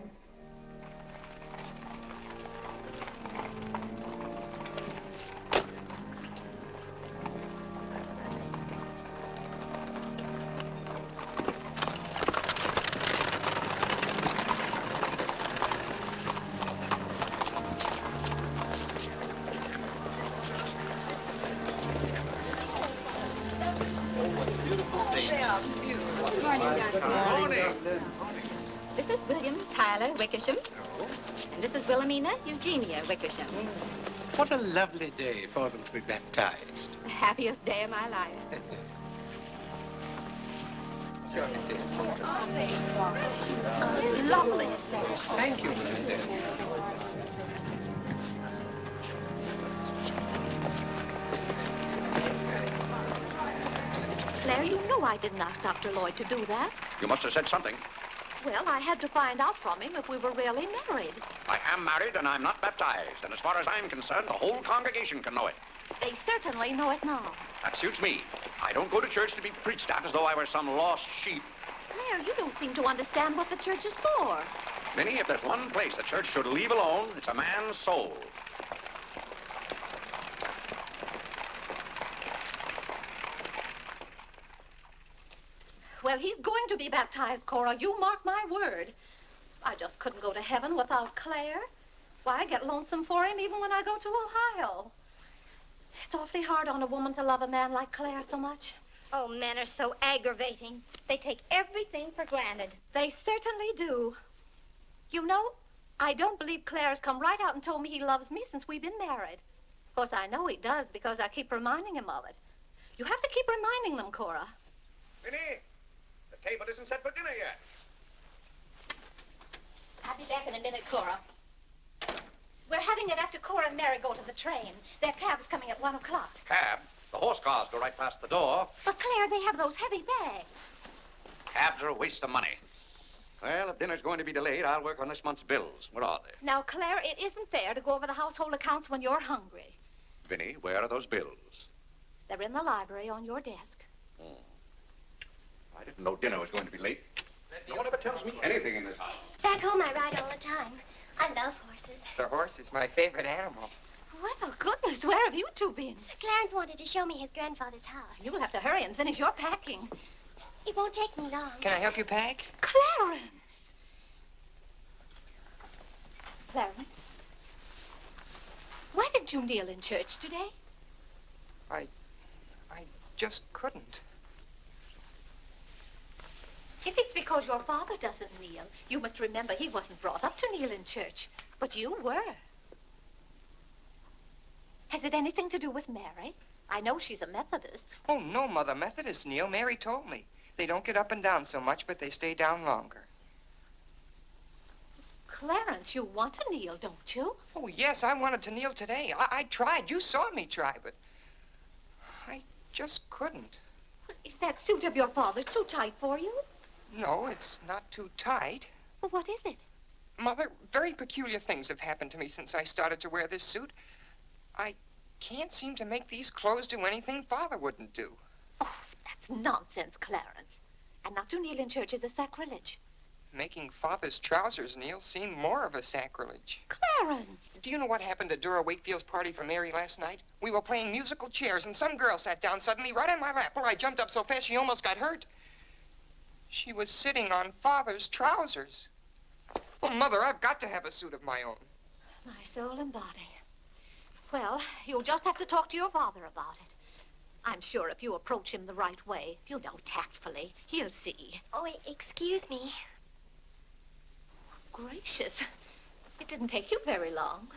Morning. This is William Tyler Wickersham. And this is Wilhelmina Eugenia Wickersham. What a lovely day for them to be baptized. The happiest day of my life. Sure it is. Lovely set. Thank you, Melinda. Claire, you know I didn't ask Dr. Lloyd to do that. You must have said something. Well, I had to find out from him if we were really married. I am married and I'm not baptized. And as far as I'm concerned, the whole congregation can know it. They certainly know it now. That suits me. I don't go to church to be preached at as though I were some lost sheep. Claire, you don't seem to understand what the church is for. Minnie, if there's one place the church should leave alone, it's a man's soul. Well, he's going to be baptized, Cora. You mark my word. I just couldn't go to heaven without Claire. Why, I get lonesome for him even when I go to Ohio. It's awfully hard on a woman to love a man like Claire so much. Oh, men are so aggravating. They take everything for granted. They certainly do. You know, I don't believe Claire's come right out and told me he loves me since we've been married. Of course, I know he does because I keep reminding him of it. You have to keep reminding them, Cora. Minnie, the table isn't set for dinner yet. I'll be back in a minute, Cora. We're having it after Cora and Mary go to the train. Their cab's coming at 1 o'clock. Cab? The horse cars go right past the door. But, Claire, they have those heavy bags. Cabs are a waste of money. Well, if dinner's going to be delayed, I'll work on this month's bills. Where are they? Now, Claire, it isn't fair to go over the household accounts when you're hungry. Vinny, where are those bills? They're in the library on your desk. Oh. I didn't know dinner was going to be late. No one ever tells me anything in this house. Back home, I ride all the time. I love horses. The horse is my favorite animal. Well, goodness, where have you two been? Clarence wanted to show me his grandfather's house. You'll have to hurry and finish your packing. It won't take me long. Can I help you pack? Clarence! Clarence? Why did you kneel in church today? I just couldn't. If it's because your father doesn't kneel, you must remember he wasn't brought up to kneel in church. But you were. Has it anything to do with Mary? I know she's a Methodist. Oh, no, Mother. Methodists kneel. Mary told me. They don't get up and down so much, but they stay down longer. Clarence, you want to kneel, don't you? Oh, yes, I wanted to kneel today. I tried. You saw me try, but I just couldn't. Is that suit of your father's too tight for you? No, it's not too tight. Well, what is it? Mother, very peculiar things have happened to me since I started to wear this suit. I can't seem to make these clothes do anything Father wouldn't do. Oh, that's nonsense, Clarence. And not to kneel in church is a sacrilege. Making Father's trousers kneel seemed more of a sacrilege. Clarence! Do you know what happened at Dura Wakefield's party for Mary last night? We were playing musical chairs, and some girl sat down suddenly right on my lap. Well, I jumped up so fast she almost got hurt. She was sitting on Father's trousers. Well, Mother, I've got to have a suit of my own. My soul and body. Well, you'll just have to talk to your father about it. I'm sure if you approach him the right way, you know, tactfully, he'll see. Oh, excuse me. Gracious. It didn't take you very long.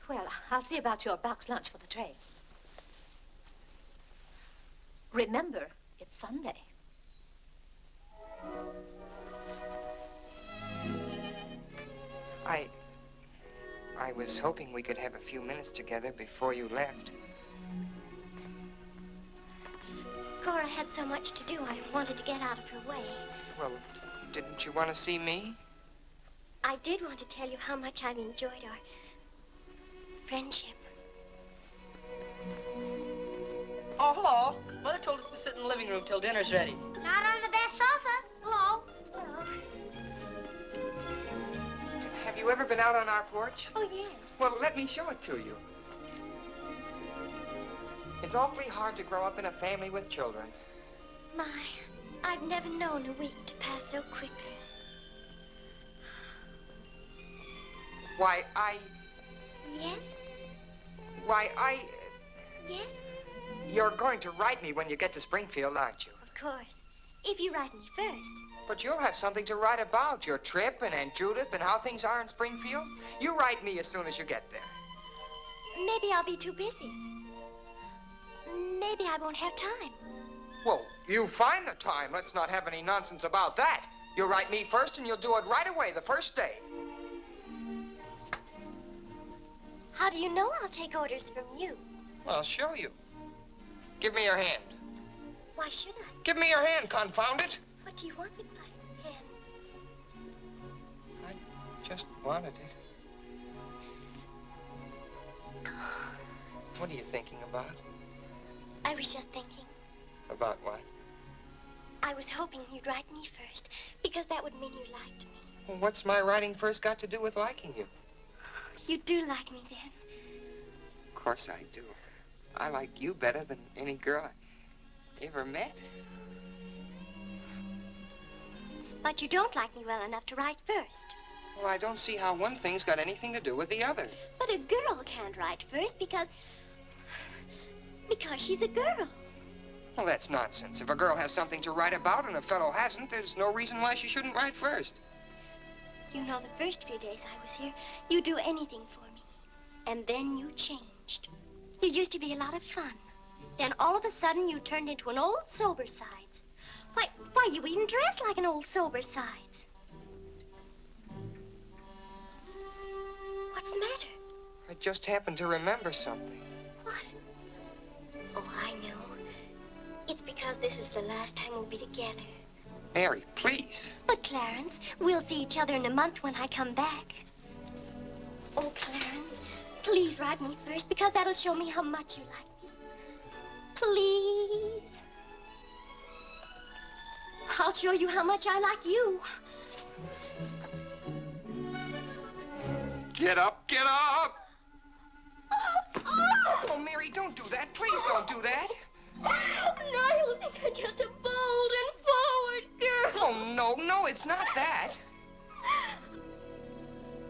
Well, I'll see about your box lunch for the train. Remember, it's Sunday. I was hoping we could have a few minutes together before you left. Cora had so much to do, I wanted to get out of her way. Well, didn't you want to see me? I did want to tell you how much I've enjoyed our friendship. Oh, hello. Mother told us to sit in the living room till dinner's ready. Not on the best sofa. Hello. Hello. Have you ever been out on our porch? Oh, yes. Well, let me show it to you. It's awfully hard to grow up in a family with children. My, I've never known a week to pass so quickly. Why, Yes? Yes? You're going to write me when you get to Springfield, aren't you? Of course. If you write me first. But you'll have something to write about, your trip and Aunt Judith and how things are in Springfield. You write me as soon as you get there. Maybe I'll be too busy. Maybe I won't have time. Well, you find the time. Let's not have any nonsense about that. You'll write me first, and you'll do it right away, the first day. How do you know I'll take orders from you? Well, I'll show you. Give me your hand. Why should I? Give me your hand, confound it. What do you want with my hand? I just wanted it. What are you thinking about? I was just thinking. About what? I was hoping you'd write me first, because that would mean you liked me. Well, what's my writing first got to do with liking you? You do like me then. Of course I do. I like you better than any girl I ever met. But you don't like me well enough to write first. Well, I don't see how one thing's got anything to do with the other. But a girl can't write first because she's a girl. Well, that's nonsense. If a girl has something to write about and a fellow hasn't, there's no reason why she shouldn't write first. You know, the first few days I was here, you'd do anything for me. And then you changed. You used to be a lot of fun. Then all of a sudden you turned into an old sober-sides. Why, you even dress like an old sober-sides. What's the matter? I just happened to remember something. What? Oh, I know. It's because this is the last time we'll be together. Mary, please. But, Clarence, we'll see each other in a month when I come back. Oh, Clarence, please write me first, because that'll show me how much you like me. Please. I'll show you how much I like you. Get up, get up! Oh, Mary, don't do that. Please don't do that. No, you'll think I'm just a bold and forward girl. Oh, no, it's not that.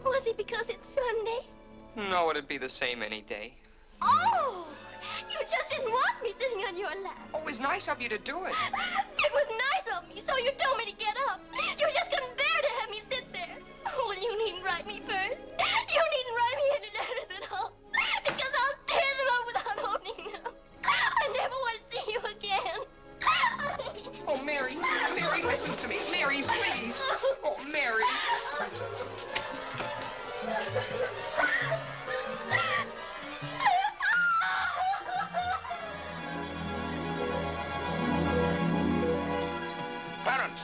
Was it because it's Sunday? No, it'd be the same any day. Oh, you just didn't want me sitting on your lap. Oh, it was nice of you to do it. It was nice of me, so you told me to get up. You just couldn't bear to have me sit there. Oh, well, you needn't write me first. You needn't write me any letters at all, because I'll tear them up without opening them. I never want to see you again. Oh, Mary, listen to me. Mary, please. Oh, Mary. Clarence!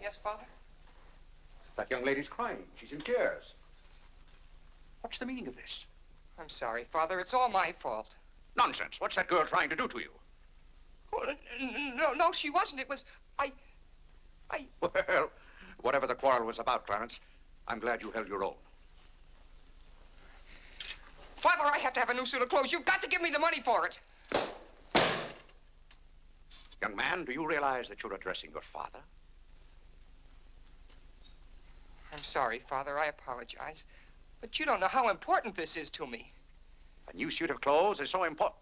Yes, Father? That young lady's crying. She's in tears. What's the meaning of this? I'm sorry, Father. It's all my fault. Nonsense. What's that girl trying to do to you? Well, no, she wasn't. It was... Well, whatever the quarrel was about, Clarence, I'm glad you held your own. Father, I have to have a new suit of clothes. You've got to give me the money for it. Young man, do you realize that you're addressing your father? I'm sorry, Father. I apologize. But you don't know how important this is to me. A new suit of clothes is so important.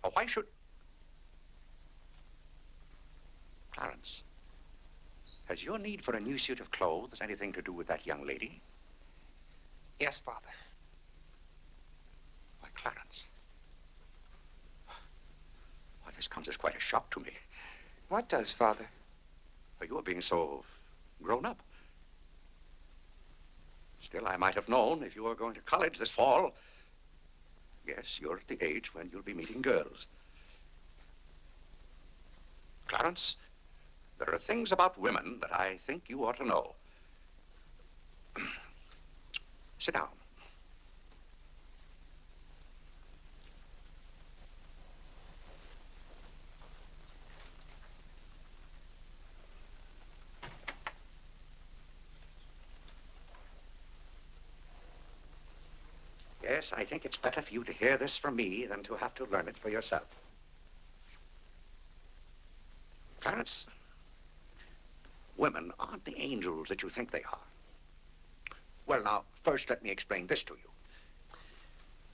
Oh, why should... Clarence, has your need for a new suit of clothes anything to do with that young lady? Yes, Father. Why, Clarence. Why, this comes as quite a shock to me. What does, Father? You are being so grown up. Still, I might have known if you were going to college this fall. Yes, you're at the age when you'll be meeting girls. Clarence, there are things about women that I think you ought to know. Sit down. Yes, I think it's better for you to hear this from me than to have to learn it for yourself. Clarence, women aren't the angels that you think they are. Well, now, first let me explain this to you.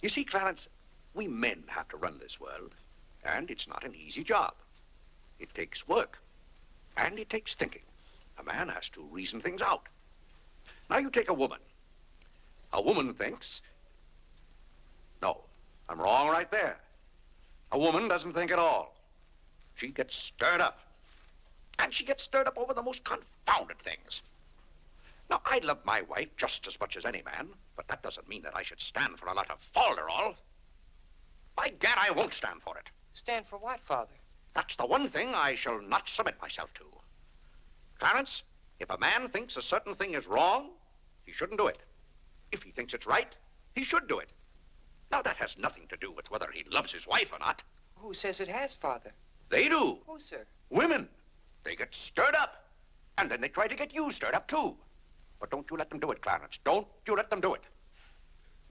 You see, Clarence, we men have to run this world. And it's not an easy job. It takes work. And it takes thinking. A man has to reason things out. Now you take a woman. A woman thinks... No, I'm wrong right there. A woman doesn't think at all. She gets stirred up. And she gets stirred up over the most confounded things. Now, I love my wife just as much as any man, but that doesn't mean that I should stand for a lot of falderall. By gad, I won't stand for it. Stand for what, Father? That's the one thing I shall not submit myself to. Clarence, if a man thinks a certain thing is wrong, he shouldn't do it. If he thinks it's right, he should do it. Now, that has nothing to do with whether he loves his wife or not. Who says it has, Father? They do. Who, sir? Women. They get stirred up. And then they try to get you stirred up, too. But don't you let them do it, Clarence. Don't you let them do it.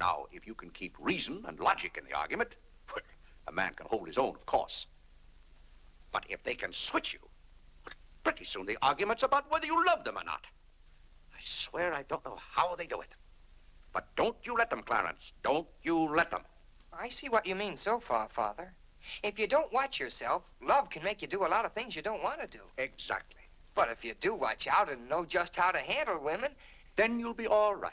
Now, if you can keep reason and logic in the argument, well, a man can hold his own, of course. But if they can switch you, pretty soon the argument's about whether you love them or not. I swear I don't know how they do it. But don't you let them, Clarence. Don't you let them. I see what you mean so far, Father. If you don't watch yourself, love can make you do a lot of things you don't want to do. Exactly. But if you do watch out and know just how to handle women, then you'll be all right.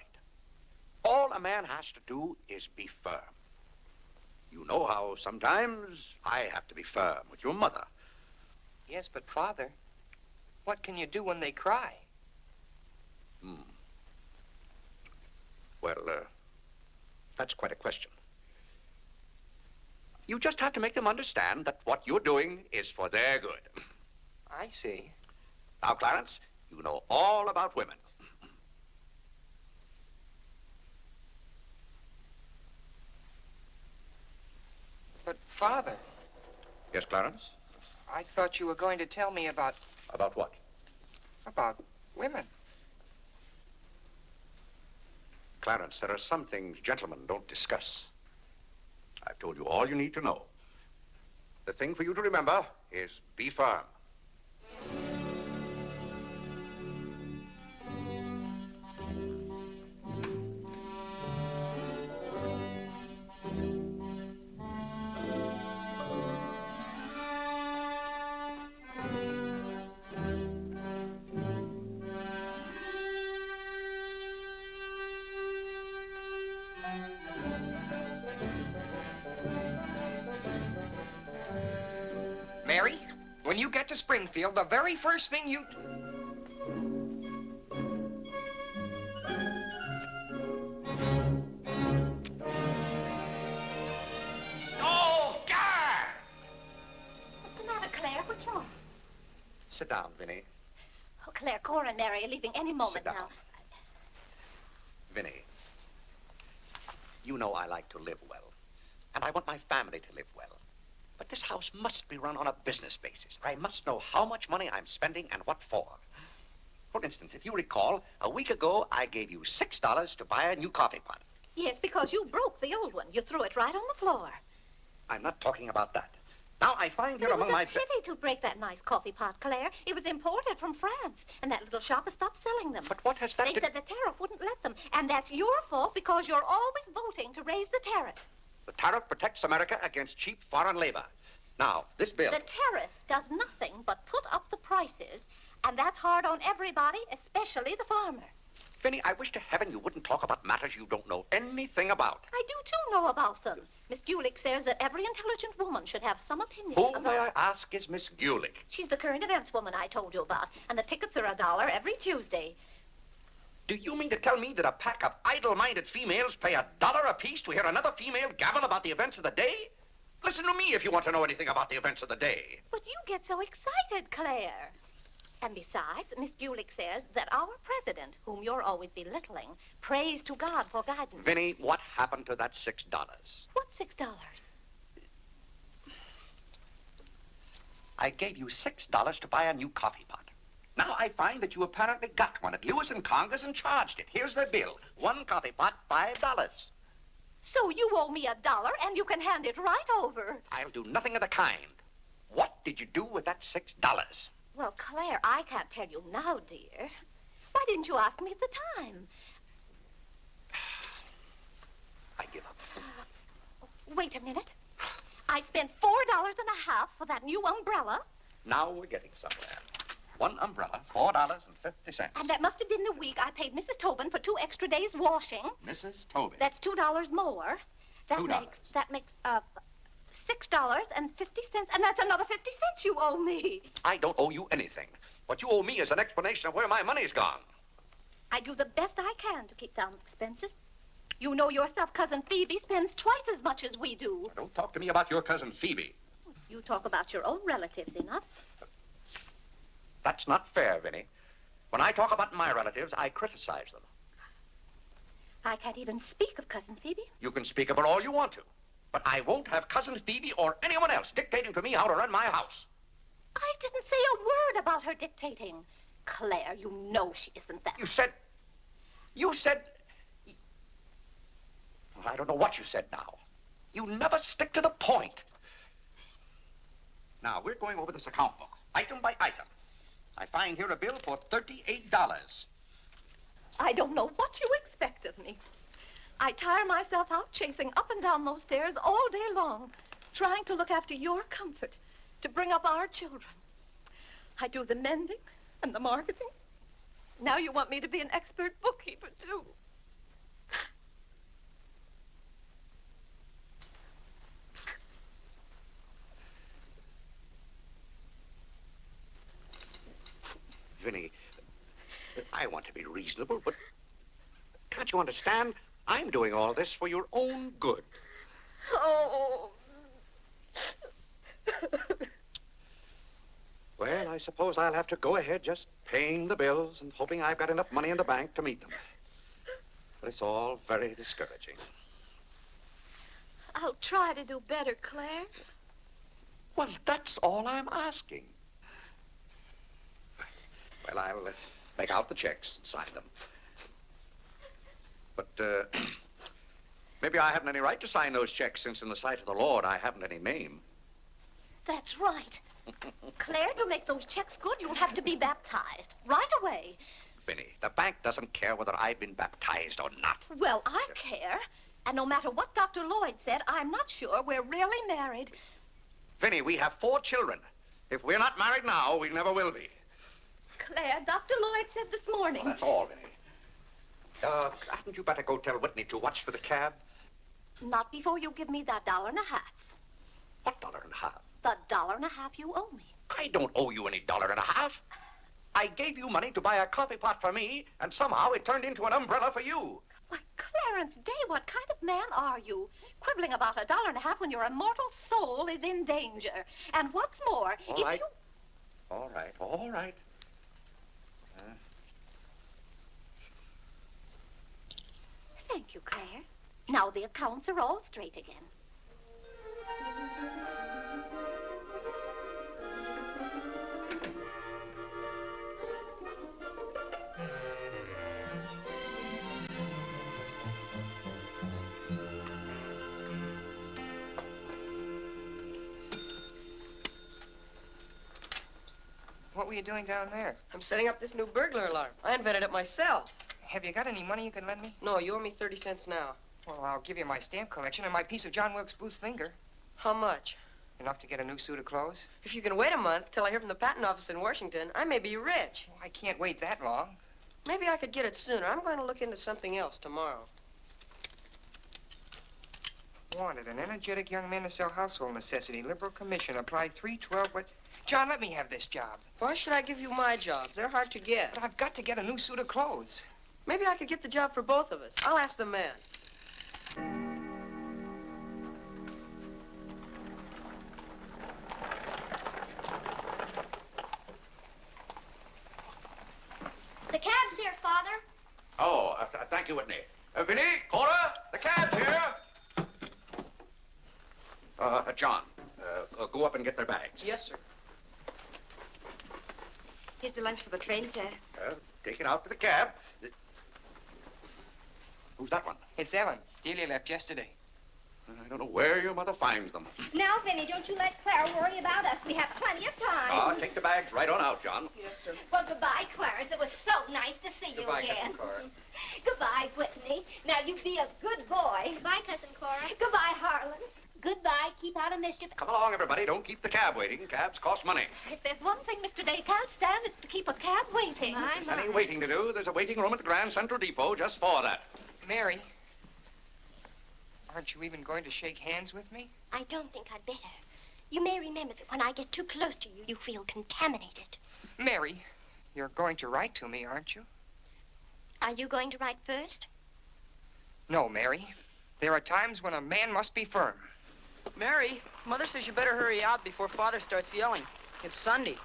All a man has to do is be firm. You know how sometimes I have to be firm with your mother. Yes, but Father, what can you do when they cry? Well, that's quite a question. You just have to make them understand that what you're doing is for their good. I see. Now, Clarence, you know all about women. But, Father... Yes, Clarence? I thought you were going to tell me about... About what? About women. Clarence, there are some things gentlemen don't discuss. I've told you all you need to know. The thing for you to remember is be firm. Mary, when you get to Springfield, the very first thing you... Oh, God! What's the matter, Claire? What's wrong? Sit down, Vinny. Oh, Claire, Cora and Mary are leaving any moment Sit down. now. Vinny, you know I like to live well, and I want my family to live well. But this house must be run on a business basis. I must know how much money I'm spending and what for. For instance, if you recall, a week ago, I gave you $6 to buy a new coffee pot. Yes, because you broke the old one. You threw it right on the floor. I'm not talking about that. Now, I find here among my... It was a pity to break that nice coffee pot, Claire. It was imported from France, and that little shop has stopped selling them. But what has that They to... said the tariff wouldn't let them, and that's your fault because you're always voting to raise the tariff. The tariff protects America against cheap foreign labor. Now, this bill... The tariff does nothing but put up the prices, and that's hard on everybody, especially the farmer. Vinny, I wish to heaven you wouldn't talk about matters you don't know anything about. I do, too, know about them. Miss Gulick says that every intelligent woman should have some opinion Who, about... may I ask, is Miss Gulick? She's the current events woman I told you about, and the tickets are $1 every Tuesday. Do you mean to tell me that a pack of idle-minded females pay $1 apiece to hear another female gabble about the events of the day? Listen to me if you want to know anything about the events of the day. But you get so excited, Claire. And besides, Miss Gulick says that our president, whom you're always belittling, prays to God for guidance. Vinny, what happened to that $6? What $6? I gave you $6 to buy a new coffee pot. Now I find that you apparently got one at Lewis and Congress and charged it. Here's the bill. One coffee pot, $5. So you owe me $1, and you can hand it right over. I'll do nothing of the kind. What did you do with that $6? Well, Claire, I can't tell you now, dear. Why didn't you ask me at the time? I give up. Wait a minute. I spent $4.50 for that new umbrella. Now we're getting somewhere. One umbrella, $4.50. And that must have been the week I paid Mrs. Tobin for 2 extra days washing. Mrs. Tobin. That's $2 more. That $2. makes $6.50, and that's another 50 cents you owe me. I don't owe you anything. What you owe me is an explanation of where my money's gone. I do the best I can to keep down expenses. You know yourself, Cousin Phoebe spends twice as much as we do. Don't talk to me about your cousin Phoebe. You talk about your own relatives enough. That's not fair, Vinny. When I talk about my relatives, I criticize them. I can't even speak of Cousin Phoebe. You can speak of her all you want to. But I won't have Cousin Phoebe or anyone else dictating to me how to run my house. I didn't say a word about her dictating. Claire, you know she isn't that. You said... Well, I don't know what you said now. You never stick to the point. Now, we're going over this account book, item by item. I find here a bill for $38. I don't know what you expect of me. I tire myself out chasing up and down those stairs all day long, trying to look after your comfort, to bring up our children. I do the mending and the marketing. Now you want me to be an expert bookkeeper, too. Vinny, I want to be reasonable, but can't you understand? I'm doing all this for your own good. Oh. Well, I suppose I'll have to go ahead just paying the bills and hoping I've got enough money in the bank to meet them. But it's all very discouraging. I'll try to do better, Claire. Well, that's all I'm asking. Well, I'll make out the checks and sign them. But maybe I haven't any right to sign those checks since in the sight of the Lord I haven't any name. That's right. Claire, to make those checks good, you'll have to be baptized right away. Vinny, the bank doesn't care whether I've been baptized or not. Well, I care. And no matter what Dr. Lloyd said, I'm not sure we're really married. Vinny, we have 4 children. If we're not married now, we never will be. Claire, Dr. Lloyd said this morning. Well, that's all, Vinny. Hadn't you better go tell Whitney to watch for the cab? Not before you give me that $1.50. What $1.50? The $1.50 you owe me. I don't owe you any $1.50. I gave you money to buy a coffee pot for me, and somehow it turned into an umbrella for you. Why, Clarence Day, what kind of man are you? Quibbling about a $1.50 when your immortal soul is in danger. And what's more, All right. All right. Thank you, Claire. Now the accounts are all straight again. What were you doing down there? I'm setting up this new burglar alarm. I invented it myself. Have you got any money you can lend me? No, you owe me 30 cents now. Well, I'll give you my stamp collection and my piece of John Wilkes Booth's finger. How much? Enough to get a new suit of clothes? If you can wait a month till I hear from the patent office in Washington, I may be rich. Well, I can't wait that long. Maybe I could get it sooner. I'm going to look into something else tomorrow. Wanted, an energetic young man to sell household necessity. Liberal commission. Apply 312, but... John, let me have this job. Why should I give you my job? They're hard to get. But I've got to get a new suit of clothes. Maybe I could get the job for both of us. I'll ask the man. The cab's here, Father. Oh, thank you, Whitney. Vinny, Cora, the cab's here. John, go up and get their bags. Yes, sir. Here's the lunch for the train, sir. Take it out to the cab. Who's that one? It's Ellen. Delia left yesterday. I don't know where your mother finds them. Now, Vinny, don't you let Clara worry about us. We have plenty of time. Take the bags right on out, John. Yes, sir. Well, goodbye, Clarence. It was so nice to see you Goodbye, again. Cousin Cora. Goodbye, Whitney. Now, you be a good boy. Goodbye, Cousin Cora. Goodbye, Harlan. Goodbye. Keep out of mischief. Come along, everybody. Don't keep the cab waiting. Cabs cost money. If there's one thing Mr. Day can't stand, it's to keep a cab waiting. If there's any waiting to do, there's a waiting room at the Grand Central Depot just for that. Mary, aren't you even going to shake hands with me? I don't think I'd better. You may remember that when I get too close to you, you feel contaminated. Mary, you're going to write to me, aren't you? Are you going to write first? No, Mary. There are times when a man must be firm. Mary, Mother says you better hurry out before Father starts yelling. It's Sunday.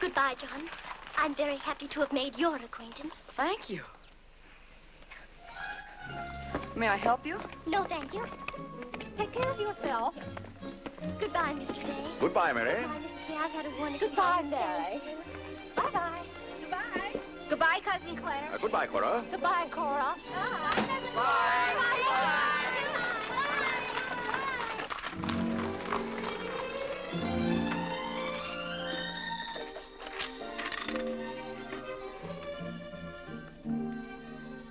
Goodbye, John. I'm very happy to have made your acquaintance. Thank you. May I help you? No, thank you. Take care of yourself. Goodbye, Mr. Day. Goodbye, Mary. Goodbye, Mrs. Day. I've had a wonderful Goodbye, time. Mary. Bye-bye. Goodbye. Goodbye, Cousin Claire. Goodbye, Cora. Goodbye, Cora.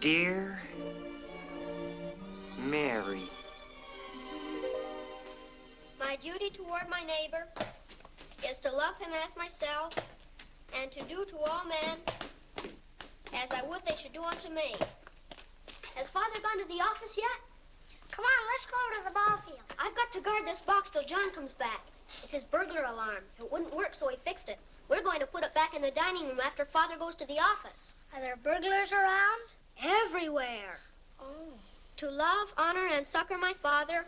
Dear Mary. My duty toward my neighbor is to love him as myself and to do to all men as I would they should do unto me. Has Father gone to the office yet? Come on, let's go to the ball field. I've got to guard this box till John comes back. It's his burglar alarm. It wouldn't work, so he fixed it. We're going to put it back in the dining room after Father goes to the office. Are there burglars around? Everywhere. Oh. To love, honor, and succor my father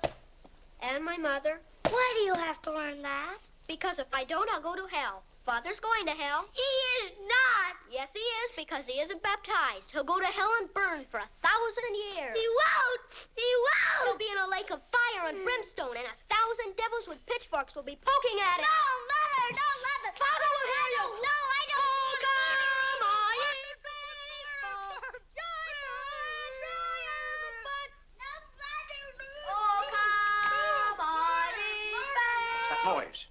and my mother. Why do you have to learn that? Because if I don't, I'll go to hell. Father's going to hell. He is not. Yes, he is, because he isn't baptized. He'll go to hell and burn for 1,000 years. He won't. He won't. He'll be in a lake of fire and brimstone, and 1,000 devils with pitchforks will be poking at him. No, Mother, don't let me. Father will hear you. No, I don't. Oh, come on, you faithful. Triumphant. Oh, come on, What's that noise?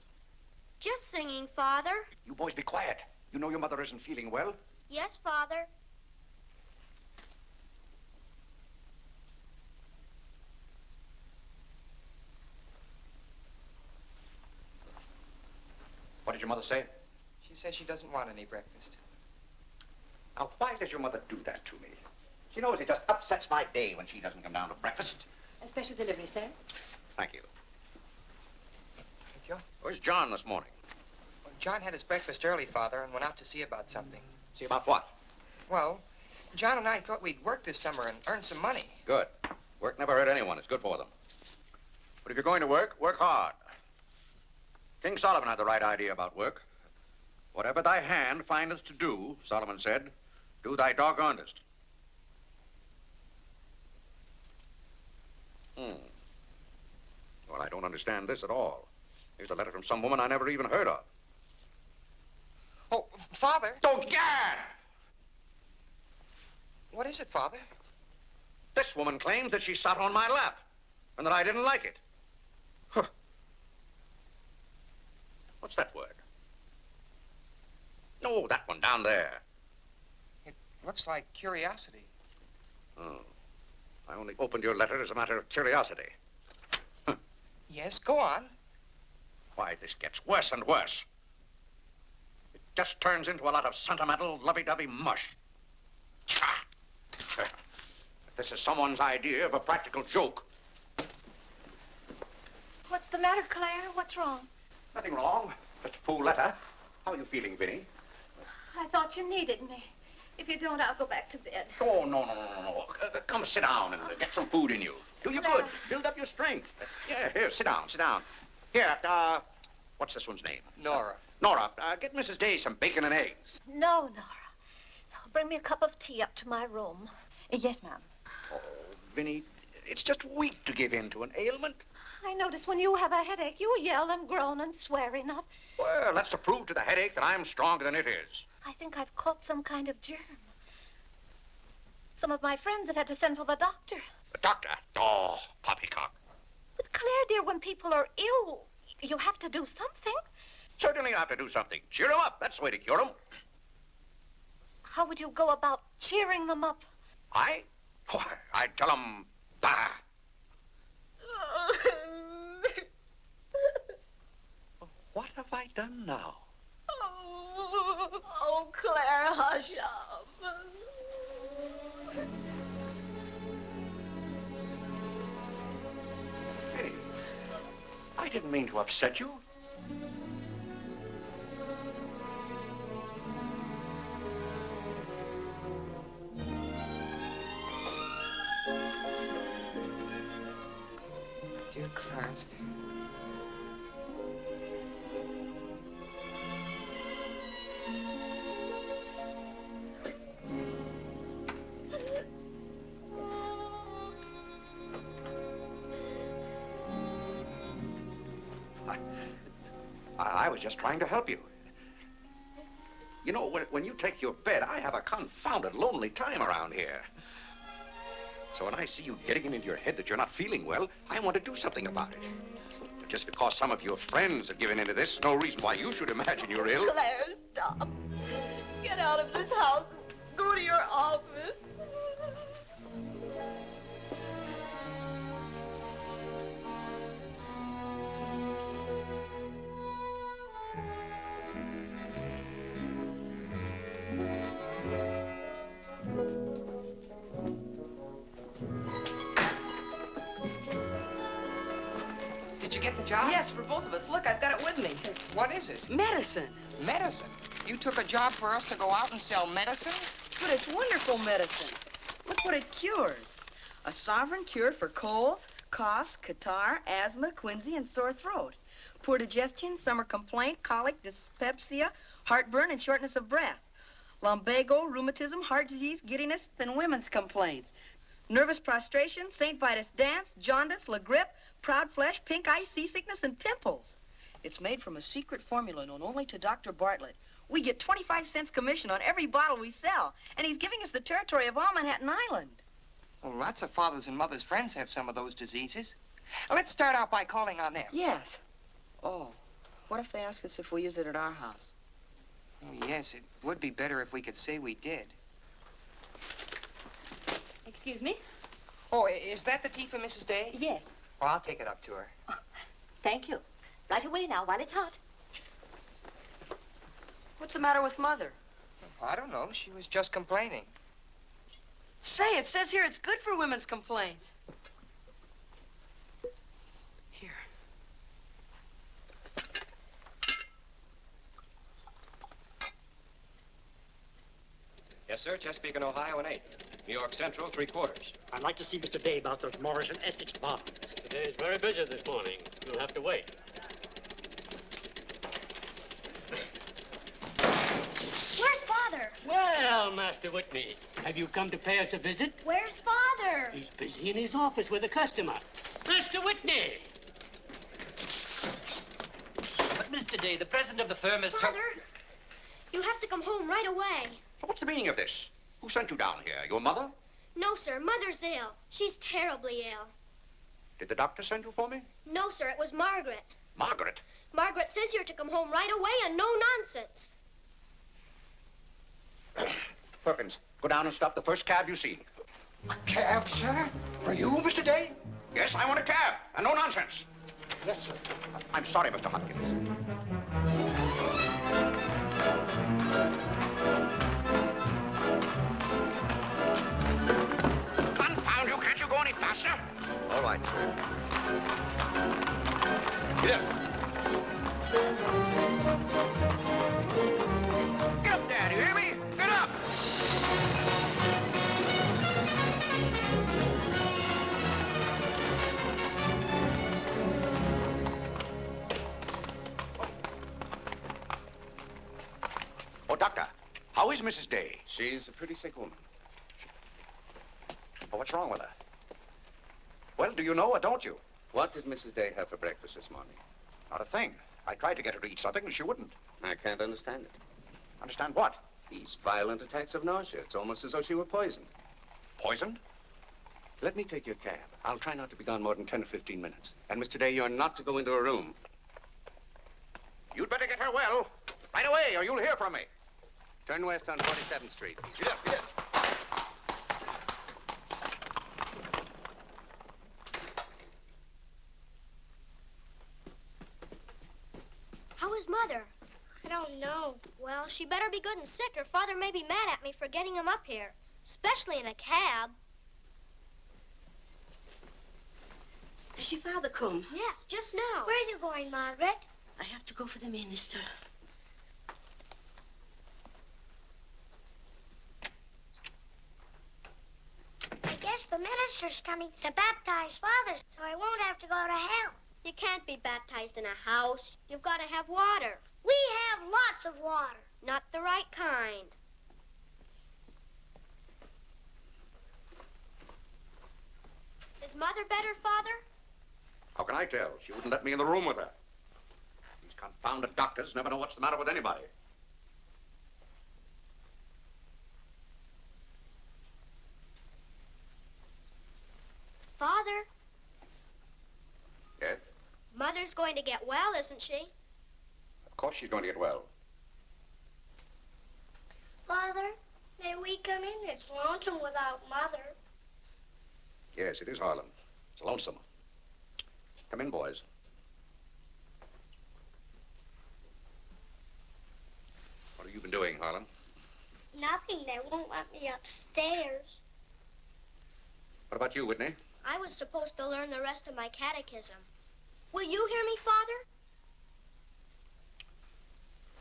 Just singing, Father. You boys be quiet. You know your mother isn't feeling well. Yes, Father. What did your mother say? She says she doesn't want any breakfast. Now, why does your mother do that to me? She knows it just upsets my day when she doesn't come down to breakfast. A special delivery, sir. Thank you. Thank you. Where's John this morning? Well, John had his breakfast early, Father, and went out to see about something. See about what? Well, John and I thought we'd work this summer and earn some money. Good. Work never hurt anyone. It's good for them. But if you're going to work, work hard. King Solomon had the right idea about work. Whatever thy hand findeth to do, Solomon said, do thy doggonedest. Well, I don't understand this at all. Here's a letter from some woman I never even heard of. Oh, Father. Don't gad! What is it, Father? This woman claims that she sat on my lap and that I didn't like it. Huh. What's that word? No, that one down there. It looks like curiosity. Oh. I only opened your letter as a matter of curiosity. Yes, go on. Why, this gets worse and worse. It just turns into a lot of sentimental, lovey-dovey mush. Tcha! If this is someone's idea of a practical joke. What's the matter, Claire? What's wrong? Nothing wrong. Just a fool letter. How are you feeling, Vinny? I thought you needed me. If you don't, I'll go back to bed. Oh, no. Come sit down and get some food in you. Do you good. Build up your strength. Yeah, here, sit down. Here, what's this one's name? Nora. Nora, get Mrs. Day some bacon and eggs. No, Nora. No, bring me a cup of tea up to my room. Yes, ma'am. Oh, Vinny, it's just weak to give in to an ailment. I notice when you have a headache, you yell and groan and swear enough. Well, that's to prove to the headache that I'm stronger than it is. I think I've caught some kind of germ. Some of my friends have had to send for the doctor. The doctor? Oh, poppycock. But Claire, dear, when people are ill, you have to do something. Certainly I have to do something. Cheer them up. That's the way to cure them. How would you go about cheering them up? I'd tell them, bah. What have I done now? Oh, Claire, hush up. Hey, I didn't mean to upset you. Dear Clarence. I was just trying to help you. You know, when you take your bed, I have a confounded lonely time around here. So when I see you getting it into your head that you're not feeling well, I want to do something about it. But just because some of your friends have given in to this, no reason why you should imagine you're ill. Claire, stop. Get out of this house and go to your office. Did you get the job? Yes, for both of us. Look, I've got it with me. What is it? Medicine. Medicine. You took a job for us to go out and sell medicine? But it's wonderful medicine. Look what it cures. A sovereign cure for colds, coughs, catarrh, asthma, quinsy, and sore throat. Poor digestion, summer complaint, colic, dyspepsia, heartburn, and shortness of breath. Lumbago, rheumatism, heart disease, giddiness, and women's complaints. Nervous prostration, St. Vitus dance, jaundice, la grippe, proud flesh, pink eye, seasickness, and pimples. It's made from a secret formula known only to Dr. Bartlett. We get 25 cents commission on every bottle we sell, and he's giving us the territory of all Manhattan Island. Well, lots of fathers and mothers' friends have some of those diseases. Let's start out by calling on them. Yes. Oh, what if they ask us if we use it at our house? Oh, yes, it would be better if we could say we did. Excuse me? Oh, is that the tea for Mrs. Day? Yes. Well, I'll take it up to her. Thank you. Right away now, while it's hot. What's the matter with Mother? I don't know. She was just complaining. Say, it says here it's good for women's complaints. Here. Yes, sir. Chesapeake and Ohio and 8. New York Central, 3/4. I'd like to see Mr. Day about those Morris and Essex apartments. Today's very busy this morning. You'll have to wait. Where's Father? Well, Master Whitney, have you come to pay us a visit? Where's Father? He's busy in his office with a customer. Master Whitney! But, Mr. Day, the president of the firm has Father, you have to come home right away. What's the meaning of this? Who sent you down here? Your mother? No, sir. Mother's ill. She's terribly ill. Did the doctor send you for me? No, sir. It was Margaret. Margaret? Margaret says you're to come home right away and no nonsense. Perkins, go down and stop the first cab you see. A cab, sir? For you, Mr. Day? Yes, I want a cab, and no nonsense. Yes, sir. I'm sorry, Mr. Hopkins. Confound you, can't you go any faster? All right. Get up. Get up there, do you hear me? Get up! Oh, Doctor, how is Mrs. Day? She's a pretty sick woman. Oh, what's wrong with her? Well, do you know or don't you? What did Mrs. Day have for breakfast this morning? Not a thing. I tried to get her to eat something, and she wouldn't. I can't understand it. Understand what? These violent attacks of nausea. It's almost as though she were poisoned. Poisoned? Let me take your cab. I'll try not to be gone more than 10 or 15 minutes. And, Mr. Day, you're not to go into a room. You'd better get her well. Right away, or you'll hear from me. Turn west on 47th Street. Get up, get up. How is Mother? I don't know. Well, she better be good and sick, or Father may be mad at me for getting him up here, especially in a cab. Has your father come? Yes, just now. Where are you going, Margaret? I have to go for the minister. I guess the minister's coming to baptize Father, so I won't have to go to hell. You can't be baptized in a house. You've got to have water. We have lots of water. Not the right kind. Is Mother better, Father? How can I tell? She wouldn't let me in the room with her. These confounded doctors never know what's the matter with anybody. Father, Yes? Mother's going to get well, isn't she? Of course she's going to get well. Father, may we come in? It's lonesome without Mother. Yes, it is, Harlan. It's lonesome. Come in, boys. What have you been doing, Harlan? Nothing. They won't let me upstairs. What about you, Whitney? I was supposed to learn the rest of my catechism. Will you hear me, Father?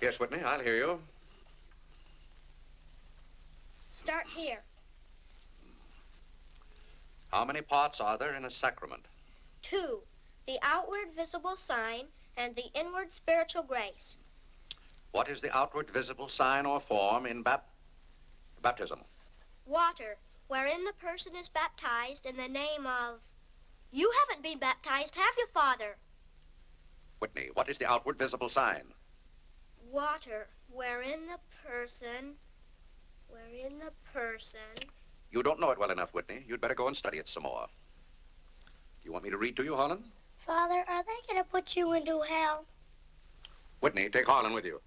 Yes, Whitney, I'll hear you. Start here. How many parts are there in a sacrament? 2, the outward visible sign and the inward spiritual grace. What is the outward visible sign or form in baptism? Water, wherein the person is baptized in the name of... You haven't been baptized, have you, Father? Whitney, what is the outward visible sign? Water, wherein the person... You don't know it well enough, Whitney. You'd better go and study it some more. Do you want me to read to you, Harlan? Father, are they going to put you into hell? Whitney, take Harlan with you.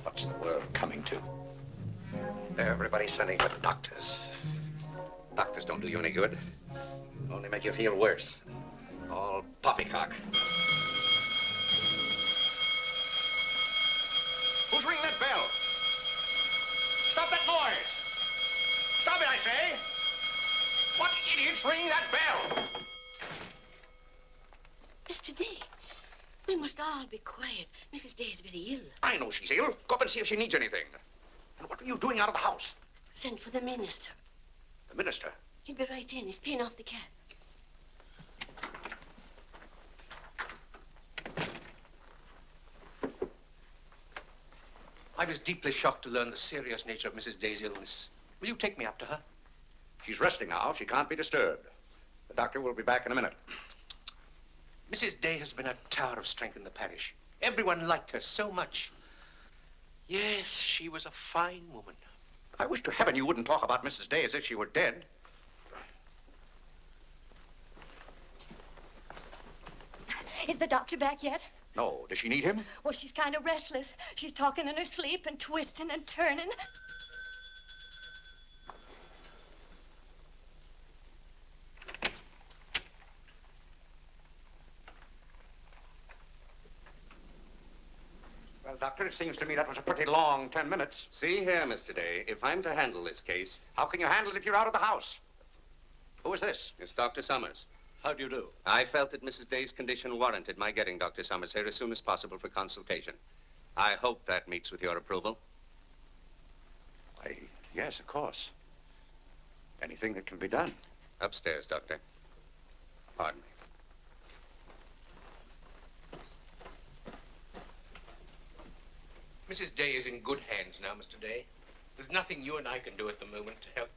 What's the world coming to? Everybody's sending for doctors. Doctors don't do you any good. Only make you feel worse. All poppycock. Who's ringing that bell? Stop that noise! Stop it, I say! What idiot's ringing that bell? Mr. Day, we must all be quiet. Mrs. Day is very ill. I know she's ill. Go up and see if she needs anything. And what are you doing out of the house? Send for the minister. The minister? He'll be right in. He's paying off the cab. I was deeply shocked to learn the serious nature of Mrs. Day's illness. Will you take me up to her? She's resting now. She can't be disturbed. The doctor will be back in a minute. Mrs. Day has been a tower of strength in the parish. Everyone liked her so much. Yes, she was a fine woman. I wish to heaven you wouldn't talk about Mrs. Day as if she were dead. Is the doctor back yet? No. Does she need him? Well, she's kind of restless. She's talking in her sleep and twisting and turning. Well, Doctor, it seems to me that was a pretty long 10 minutes. See here, Mr. Day, if I'm to handle this case... How can you handle it if you're out of the house? Who is this? It's Dr. Summers. How do you do? I felt that Mrs. Day's condition warranted my getting Dr. Summers here as soon as possible for consultation. I hope that meets with your approval. Why, yes, of course. Anything that can be done. Upstairs, Doctor. Pardon me. Mrs. Day is in good hands now, Mr. Day. There's nothing you and I can do at the moment to help.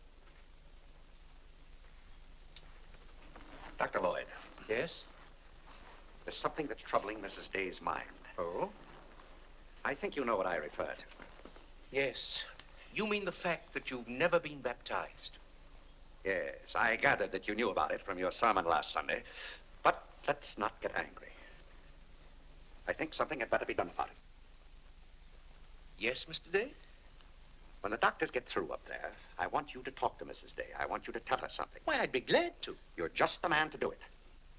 Dr. Lloyd. Yes? There's something that's troubling Mrs. Day's mind. Oh? I think you know what I refer to. Yes. You mean the fact that you've never been baptized? Yes, I gathered that you knew about it from your sermon last Sunday. But let's not get angry. I think something had better be done about it. Yes, Mr. Day? When the doctors get through up there, I want you to talk to Mrs. Day. I want you to tell her something. Why, I'd be glad to. You're just the man to do it.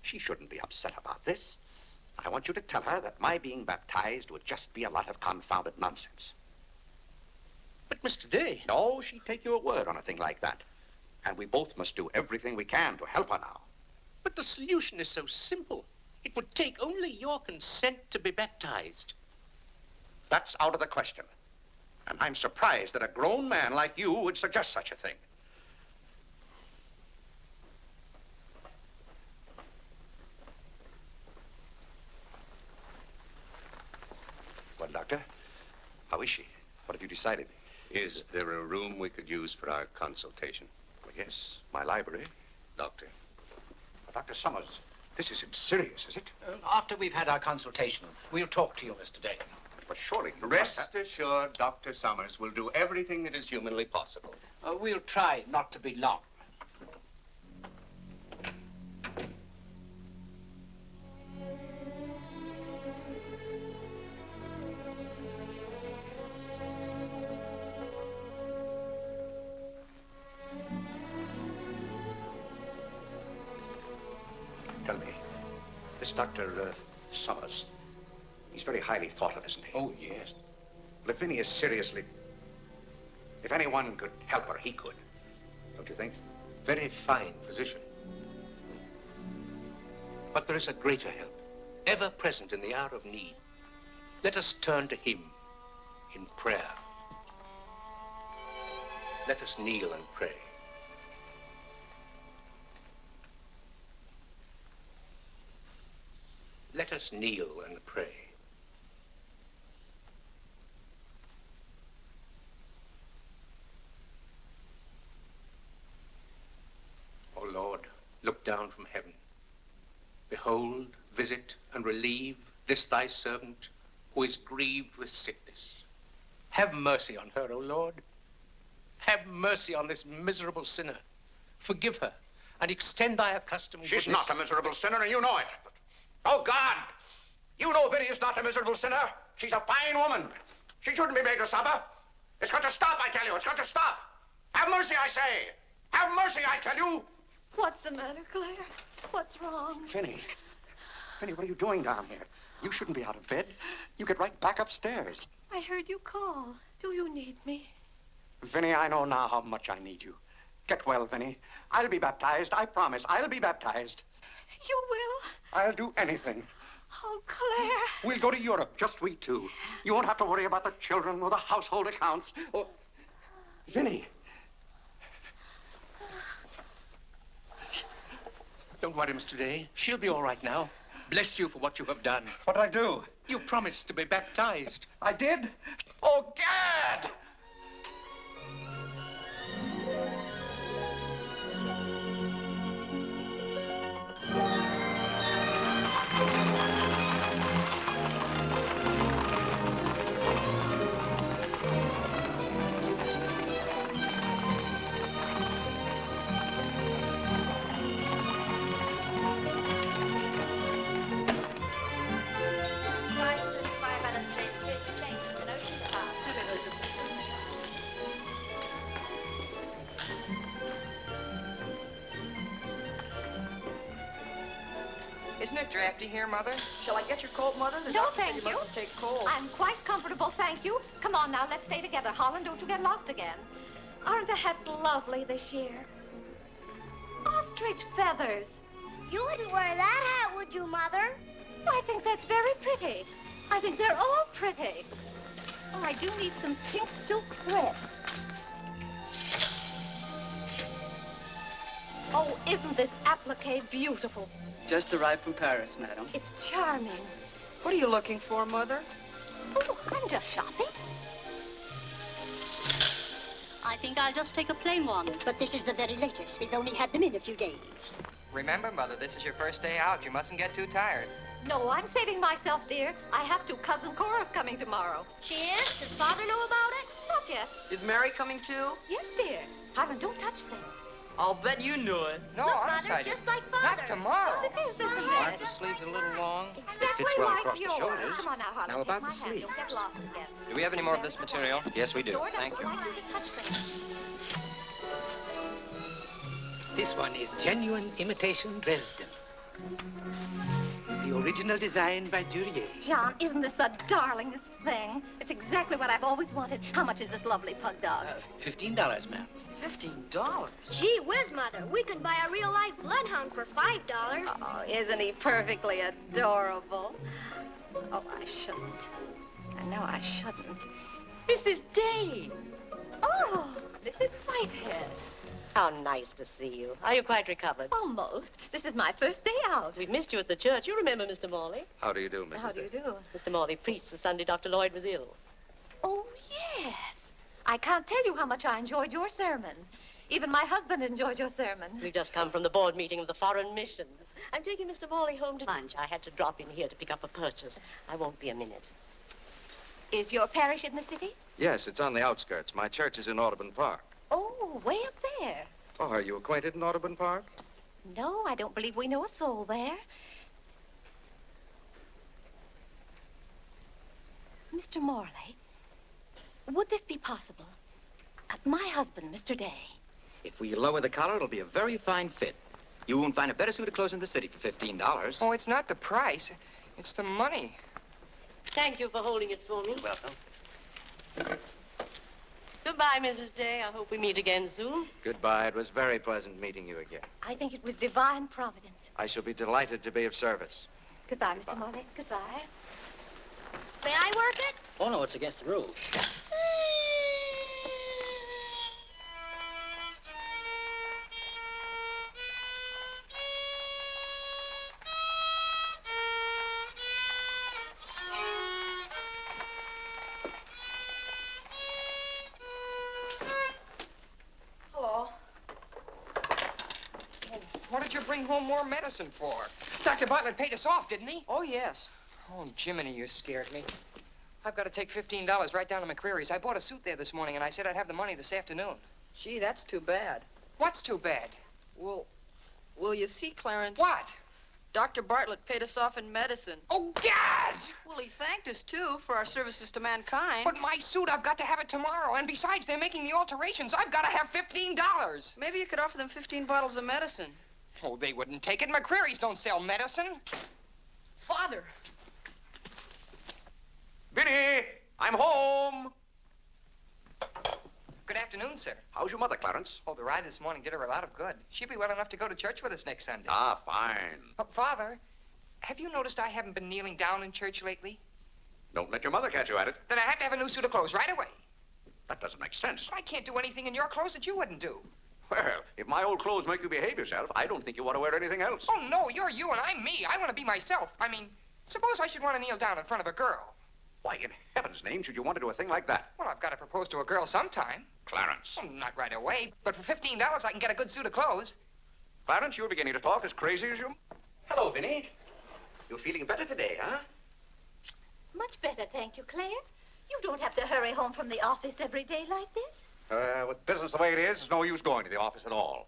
She shouldn't be upset about this. I want you to tell her that my being baptized would just be a lot of confounded nonsense. But, Mr. Day... No, she'd take your word on a thing like that. And we both must do everything we can to help her now. But the solution is so simple. It would take only your consent to be baptized. That's out of the question. And I'm surprised that a grown man like you would suggest such a thing. Well, Doctor, how is she? What have you decided? Is there a room we could use for our consultation? Well, yes, my library. Doctor. Well, Dr. Summers, this isn't serious, is it? After we've had our consultation, we'll talk to you, Mr. Day. But surely you Rest assured, Dr. Summers will do everything that is humanly possible. We'll try not to be long. Tell me, this Dr. Summers, he's very highly thought of, isn't he? Oh, yes. Well, if Vinnie is seriously... If anyone could help her, he could. Don't you think? Very fine physician. But there is a greater help, ever present in the hour of need. Let us turn to him in prayer. Let us kneel and pray. Let us kneel and pray. O Lord, look down from heaven. Behold, visit, and relieve this thy servant who is grieved with sickness. Have mercy on her, O Lord. Have mercy on this miserable sinner. Forgive her, and extend thy accustomed She's goodness. not a miserable sinner, and you know it. Oh, God! You know Vinnie is not a miserable sinner. She's a fine woman. She shouldn't be made to suffer. It's got to stop, I tell you. It's got to stop. Have mercy, I say. Have mercy, I tell you. What's the matter, Claire? What's wrong? Vinnie. Vinnie, what are you doing down here? You shouldn't be out of bed. You get right back upstairs. I heard you call. Do you need me? Vinnie, I know now how much I need you. Get well, Vinnie. I'll be baptized. I promise. I'll be baptized. You will? I'll do anything. Oh, Claire. We'll go to Europe, just we two. You won't have to worry about the children or the household accounts. Or... Vinnie. Don't worry, Mr. Day. She'll be all right now. Bless you for what you have done. What'd I do? You promised to be baptized. I did? Oh, Gad! Isn't it drafty here, Mother? Shall I get your coat, Mother? The No, doctor said thank you you. mustn't take cold. I'm quite comfortable, thank you. Come on now, let's stay together. Holland, don't you get lost again. Aren't the hats lovely this year? Ostrich feathers. You wouldn't wear that hat, would you, Mother? I think that's very pretty. I think they're all pretty. Oh, I do need some pink silk thread. Oh, isn't this applique beautiful? Just arrived from Paris, madam. It's charming. What are you looking for, Mother? Oh, I'm just shopping. I think I'll just take a plain one, but this is the very latest. We've only had them in a few days. Remember, Mother, this is your first day out. You mustn't get too tired. No, I'm saving myself, dear. I have to. Cousin Cora's coming tomorrow. She is? Does Father know about it? Not yet. Is Mary coming too? Yes, dear. Harlan, don't touch things. I'll bet you knew it. No, Look, honest, Mother, I didn't. just like Father's. Not tomorrow. Yes, it is, isn't Aren't it? the sleeves a little long? Exactly fits well like across the yours. shoulders. Come on now, Harlan. Now take about my the hand. sleeves. Don't get lost again. Do we have any more of this material? Yes, we do. Dora Thank doesn't you. like you to touch things. This one is genuine imitation Dresden. The original design by Duryea. John, isn't this the darlingest thing? It's exactly what I've always wanted. How much is this lovely pug dog? $15, ma'am. $15? Gee whiz, Mother. We can buy a real-life bloodhound for $5. Oh, isn't he perfectly adorable? Oh, I shouldn't. I know I shouldn't. Mrs. Day. Oh, Mrs. Whitehead. How nice to see you. Are you quite recovered? Almost. This is my first day out. We've missed you at the church. You remember Mr. Morley? How do you do, Mrs. How do you do? Mr. Morley preached the Sunday Dr. Lloyd was ill. Oh, yes. I can't tell you how much I enjoyed your sermon. Even my husband enjoyed your sermon. We've just come from the board meeting of the Foreign Missions. I'm taking Mr. Morley home to lunch. I had to drop in here to pick up a purchase. I won't be a minute. Is your parish in the city? Yes, it's on the outskirts. My church is in Audubon Park. Oh, way up there. Oh, are you acquainted in Audubon Park? No, I don't believe we know a soul there. Mr. Morley, would this be possible? My husband, Mr. Day. If we lower the collar, it'll be a very fine fit. You won't find a better suit of clothes in the city for $15. Oh, it's not the price. It's the money. Thank you for holding it for me. Welcome. Goodbye, Mrs. Day. I hope we meet again soon. Goodbye. It was very pleasant meeting you again. I think it was divine providence. I shall be delighted to be of service. Goodbye, Mr. Morley. Goodbye. May I work it? Oh, no, it's against the rules. Hello. What did you bring home more medicine for? Dr. Bartlett paid us off, didn't he? Oh, yes. Oh, Jiminy, you scared me. I've got to take $15 right down to McCreary's. I bought a suit there this morning, and I said I'd have the money this afternoon. Gee, that's too bad. What's too bad? Well, you see, Clarence. What? Dr. Bartlett paid us off in medicine. Oh, God! Well, he thanked us, too, for our services to mankind. But my suit, I've got to have it tomorrow. And besides, they're making the alterations. I've got to have $15. Maybe you could offer them 15 bottles of medicine. Oh, they wouldn't take it. McCreary's don't sell medicine. Father. Vinny, I'm home. Good afternoon, sir. How's your mother, Clarence? Oh, the ride this morning did her a lot of good. She'll be well enough to go to church with us next Sunday. Ah, fine. Father, have you noticed I haven't been kneeling down in church lately? Don't let your mother catch you at it. Then I have to have a new suit of clothes right away. That doesn't make sense. I can't do anything in your clothes that you wouldn't do. Well, if my old clothes make you behave yourself, I don't think you ought to wear anything else. Oh, no, you're you and I'm me. I want to be myself. I mean, suppose I should want to kneel down in front of a girl. Why, in heaven's name, should you want to do a thing like that? Well, I've got to propose to a girl sometime. Clarence. Well, not right away, but for $15, I can get a good suit of clothes. Clarence, you're beginning to talk as crazy as you... Hello, Vinny. You're feeling better today, huh? Much better, thank you, Claire. You don't have to hurry home from the office every day like this. With business the way it is, there's no use going to the office at all.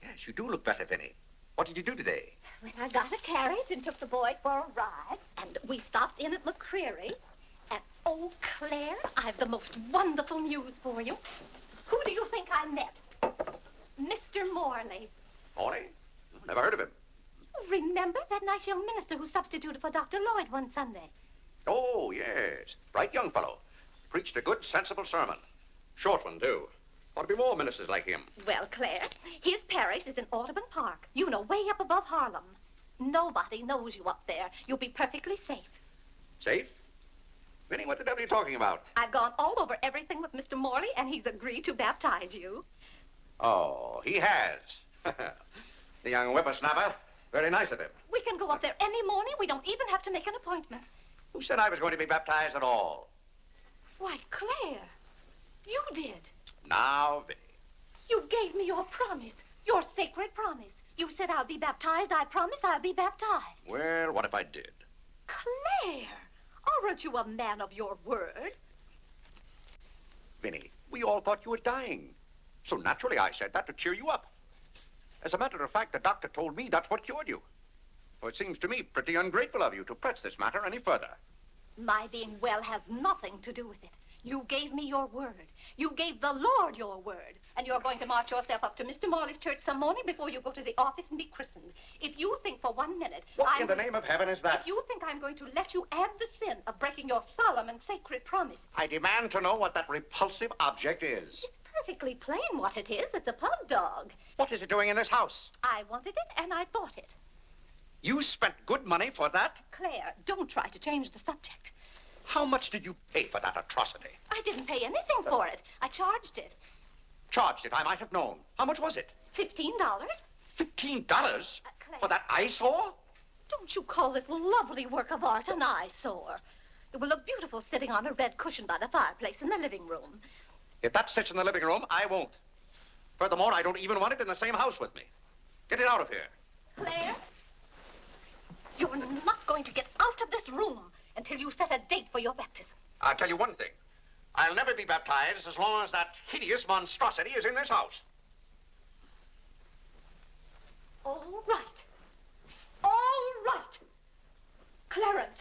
Yes, you do look better, Vinny. What did you do today? Well, I got a carriage and took the boys for a ride, and we stopped in at McCreary's. And, oh, Claire, I've the most wonderful news for you. Who do you think I met? Mr. Morley. Morley? Never heard of him. Remember that that nice young minister who substituted for Dr. Lloyd one Sunday? Oh, yes. Bright young fellow. Preached a good, sensible sermon. Short one, too. Ought to be more ministers like him. Well, Claire, his parish is in Audubon Park. You know, way up above Harlem. Nobody knows you up there. You'll be perfectly safe. Safe? Vinny, what the devil are you talking about? I've gone all over everything with Mr. Morley, and he's agreed to baptize you. Oh, he has. The young whippersnapper. Very nice of him. We can go up there any morning. We don't even have to make an appointment. Who said I was going to be baptized at all? Why, Claire, you did. Now, Vinny. You gave me your promise, your sacred promise. You said I'll be baptized. I promise I'll be baptized. Well, what if I did? Claire, aren't you a man of your word? Vinny, we all thought you were dying. So naturally I said that to cheer you up. As a matter of fact, the doctor told me that's what cured you. Well, it seems to me pretty ungrateful of you to press this matter any further. My being well has nothing to do with it. You gave me your word. You gave the Lord your word. And you're going to march yourself up to Mr. Morley's church some morning before you go to the office and be christened. If you think for 1 minute... What in the name of heaven is that? If you think I'm going to let you add the sin of breaking your solemn and sacred promise... I demand to know what that repulsive object is. It's perfectly plain what it is. It's a pug dog. What is it doing in this house? I wanted it, and I bought it. You spent good money for that? Claire, don't try to change the subject. How much did you pay for that atrocity? I didn't pay anything for it. I charged it. Charged it, I might have known. How much was it? $15. $15? Claire. For that eyesore? Don't you call this lovely work of art an eyesore? It will look beautiful sitting on a red cushion by the fireplace in the living room. If that sits in the living room, I won't. Furthermore, I don't even want it in the same house with me. Get it out of here. Claire, you're not going to get out of this room until you set a date for your baptism. I'll tell you one thing. I'll never be baptized as long as that hideous monstrosity is in this house. All right. All right. Clarence.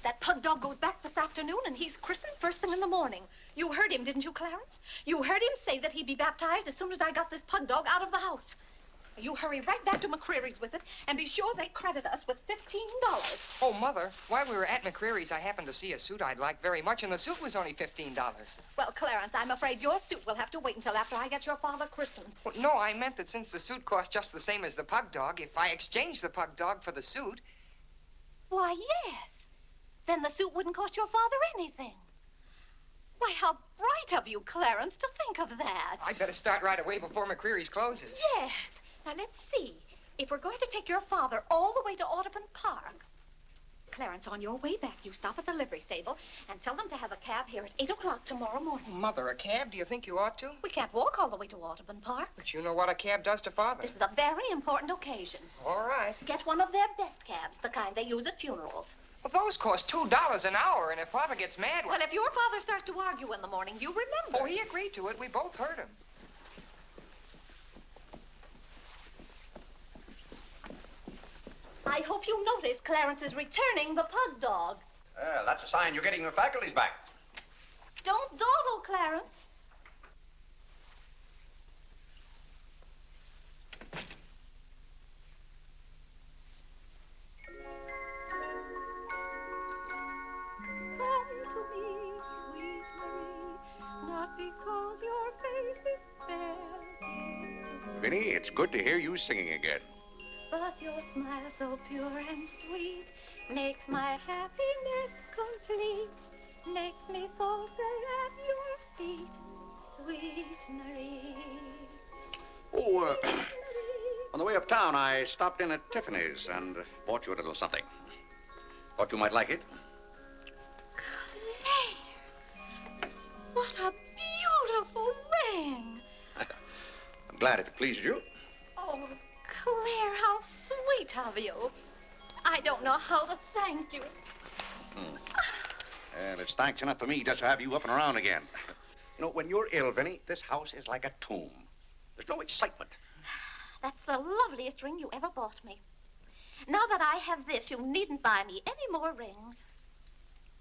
That pug dog goes back this afternoon, and he's christened first thing in the morning. You heard him, didn't you, Clarence? You heard him say that he'd be baptized as soon as I got this pug dog out of the house. You hurry right back to McCreary's with it, and be sure they credit us with $15. Oh, Mother, while we were at McCreary's, I happened to see a suit I'd like very much, and the suit was only $15. Well, Clarence, I'm afraid your suit will have to wait until after I get your father christened. Well, no, I meant that since the suit cost just the same as the pug dog, if I exchanged the pug dog for the suit... Why, yes. Then the suit wouldn't cost your father anything. Why, how bright of you, Clarence, to think of that. I'd better start right away before McCreary's closes. Yes. Now, let's see. If we're going to take your father all the way to Audubon Park... Clarence, on your way back, you stop at the livery stable and tell them to have a cab here at 8 o'clock tomorrow morning. Mother, a cab? Do you think you ought to? We can't walk all the way to Audubon Park. But you know what a cab does to Father. This is a very important occasion. All right. Get one of their best cabs, the kind they use at funerals. Well, those cost $2 an hour, and if Father gets mad... Well, if your father starts to argue in the morning, you remember. Oh, he agreed to it. We both heard him. I hope you notice Clarence is returning the pug dog. Well, that's a sign you're getting your faculties back. Don't dawdle, Clarence. Come to me, sweet Marie, not because your face is fair, dear to see. Vinny, it's good to hear you singing again. But your smile so pure and sweet makes my happiness complete, makes me falter at your feet, sweet Marie. Oh, on the way uptown, I stopped in at Tiffany's and bought you a little something. Thought you might like it. Claire! What a beautiful ring! I'm glad if it pleased you. Oh, Claire, how sweet of you. I don't know how to thank you. Well, it's thanks enough for me just to have you up and around again. You know, when you're ill, Vinny, this house is like a tomb. There's no excitement. That's the loveliest ring you ever bought me. Now that I have this, you needn't buy me any more rings.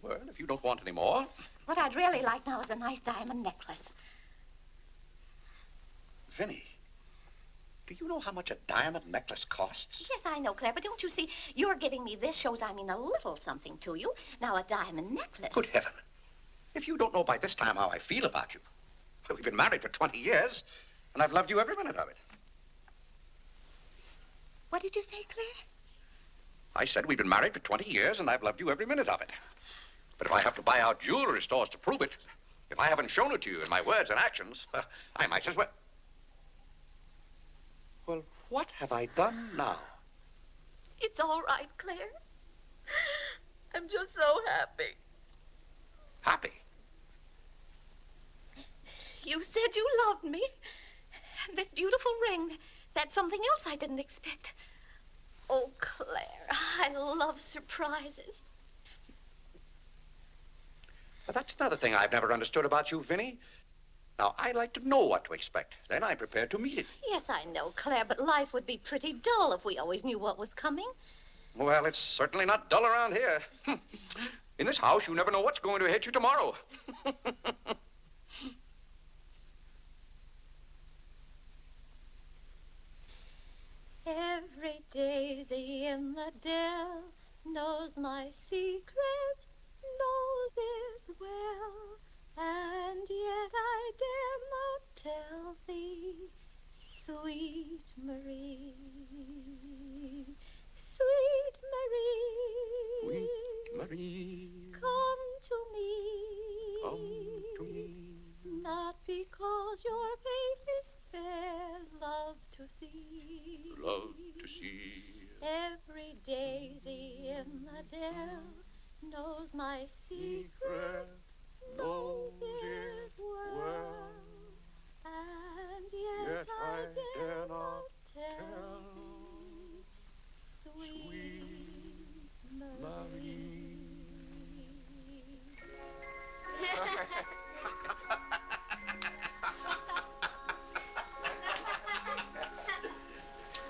Well, if you don't want any more... What I'd really like now is a nice diamond necklace. Vinny, Do you know how much a diamond necklace costs? Yes, I know, Claire, but don't you see, you're giving me this shows I mean a little something to you. Now, a diamond necklace. Good heaven. If you don't know by this time how I feel about you. Well, we've been married for 20 years, and I've loved you every minute of it. What did you say, Claire? I said we've been married for 20 years, and I've loved you every minute of it. But if I have to buy out jewelry stores to prove it, if I haven't shown it to you in my words and actions, I might as well... Well, what have I done now? It's all right, Claire. I'm just so happy. Happy? You said you loved me. And this beautiful ring, that's something else I didn't expect. Oh, Claire, I love surprises. But that's another thing I've never understood about you, Vinnie. Now, I like to know what to expect. Then I'm prepared to meet it. Yes, I know, Claire, but life would be pretty dull if we always knew what was coming. Well, it's certainly not dull around here. In this house, you never know what's going to hit you tomorrow. Every daisy in the dell knows my secret, knows it well, and yet I dare not tell thee, sweet Marie, sweet Marie, Sweet Marie, come to me, come to me. not because your face is fair, love to see. Love to see. Every daisy in the dell knows my secret, knows it well, and yet I dare not tell, sweet Marie.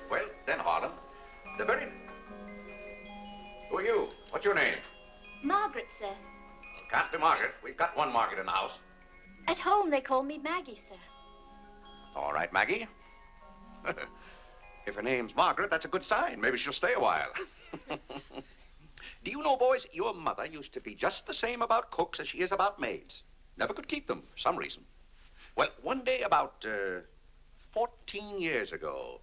Well, then, Harlan, the very... Who are you? What's your name? Margaret, sir. Can't be Margaret. We've got one Margaret in the house. At home, they call me Maggie, sir. All right, Maggie. If her name's Margaret, that's a good sign. Maybe she'll stay a while. Do you know, boys, your mother used to be just the same about cooks as she is about maids. Never could keep them, for some reason. Well, one day about 14 years ago...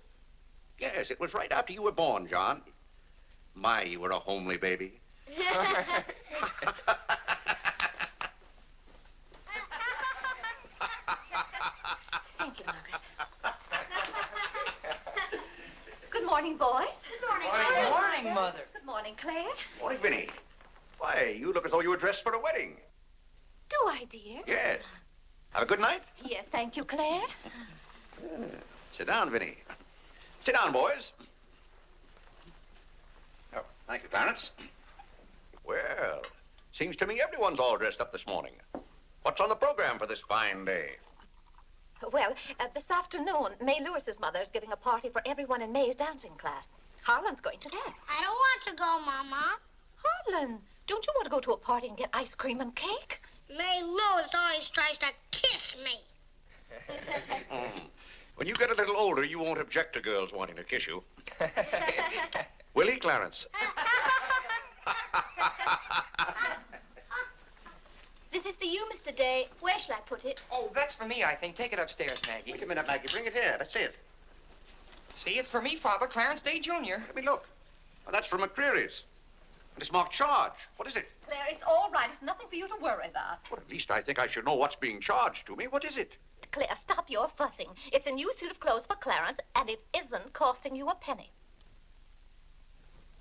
Yes, it was right after you were born, John. My, you were a homely baby. Thank you, Margaret. Good morning, boys. Good morning, Good morning, Mother. Good morning, Claire. Morning, Vinnie. Why, you look as though you were dressed for a wedding. Do I, dear? Yes. Have a good night? Yes, thank you, Claire. Sit down, Vinnie. Sit down, boys. Oh, thank you, Clarence. Well, seems to me everyone's all dressed up this morning. What's on the program for this fine day? Well, this afternoon, May Lewis's mother is giving a party for everyone in May's dancing class. Harlan's going to that. I don't want to go, Mama. Harlan, don't you want to go to a party and get ice cream and cake? May Lewis always tries to kiss me. When you get a little older, you won't object to girls wanting to kiss you. Will he, Clarence? This is for you, Mr. Day. Where shall I put it? Oh, that's for me, I think. Take it upstairs, Maggie. Wait a minute, Maggie. Bring it here. Let's see it. See, it's for me, Father, Clarence Day, Jr. Let me look. Oh, that's from McCreary's. And it's marked charge. What is it? Claire, it's all right. It's nothing for you to worry about. Well, at least I think I should know what's being charged to me. What is it? Claire, stop your fussing. It's a new suit of clothes for Clarence, and it isn't costing you a penny.